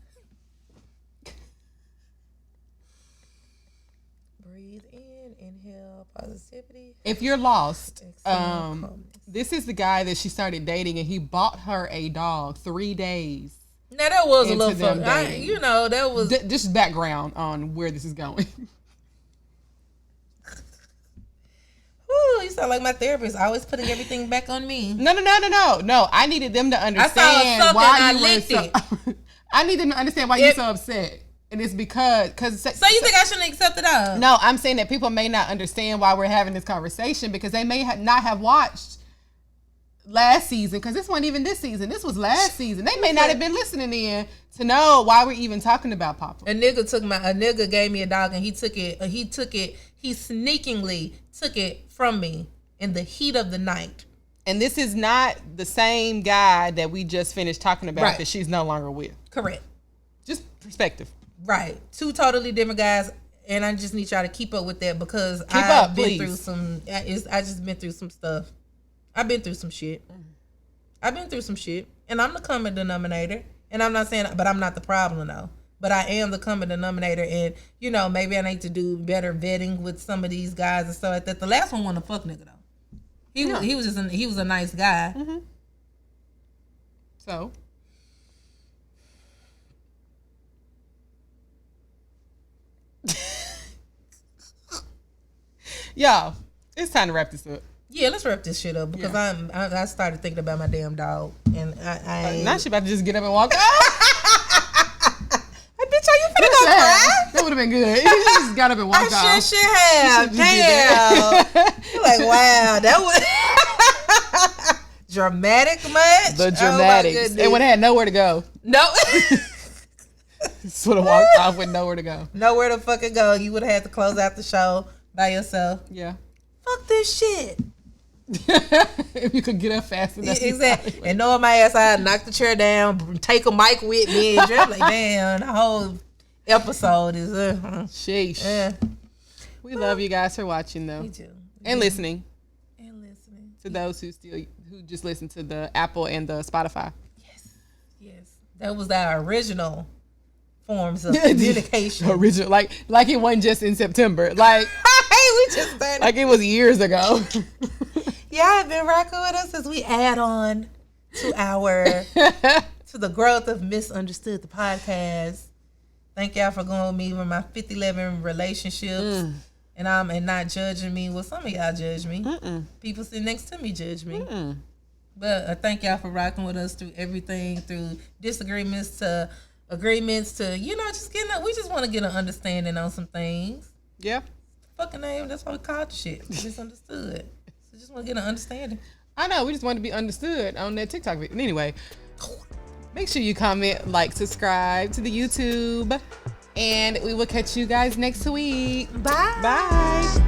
Positivity. If you're lost, this is the guy that she started dating, and he bought her a dog 3 days. Now that was a little fun. That was just background on where this is going. Ooh, you sound like my therapist, always putting everything back on me. No. I needed them to understand why you were so. I need them to understand why you're so upset, and it's because. So you think I shouldn't accept it all? No, I'm saying that people may not understand why we're having this conversation because they may not have watched last season, because this wasn't even this season. This was last season. They may not have been listening in to know why we're even talking about Papa. A nigga gave me a dog, and he sneakingly took it from me in the heat of the night. And this is not the same guy that we just finished talking about that she's no longer with. Correct. Just perspective. Right. 2 totally different guys, and I just need y'all to keep up with that because I've been through some stuff. I've been through some shit. And I'm the common denominator. And I'm not saying, but I'm not the problem though. But I am the common denominator, and maybe I need to do better vetting with some of these guys and stuff like that. The last one wasn't a fuck nigga though. He was a nice guy. Mm-hmm. So. Y'all, it's time to wrap this up. Yeah, let's wrap this shit up because I started thinking about my damn dog, and I now she about to just get up and walk out. Bitch, are you finna go cry? That would have been good. You just got up and walked off. I should have. Damn. You're like, wow, that was dramatic much. The dramatics. And when I had nowhere to go. No. Just would have walked off with nowhere to go. Nowhere to fucking go. You would have had to close out the show by yourself. Yeah. Fuck this shit. If you could get up fast enough. Exactly. And knowing my ass, I'd knock the chair down, take a mic with me, and just like, damn, the whole episode is sheesh. Yeah. We love you guys for watching though. Me too. And listening. To Yeah. those who just listen to the Apple and the Spotify. Yes. That was our original forms of communication. Original, like it wasn't just in September. Like we just started. Like it was years ago. Y'all have been rocking with us as we add on to the growth of Misunderstood, the podcast. Thank y'all for going with me with my 50-11 relationships and not judging me. Well, some of y'all judge me. People sitting next to me judge me. But I thank y'all for rocking with us through everything, through disagreements to agreements to, just we just want to get an understanding on some things. Yeah. Fucking name, that's why we called the shit. Misunderstood. So just want to get an understanding. I know, we just want to be understood on that TikTok video. Anyway, make sure you comment, like, subscribe to the YouTube, and we will catch you guys next week. Bye. Bye.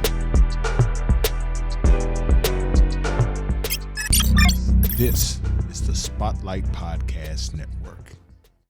This is the Spotlight Podcast Network.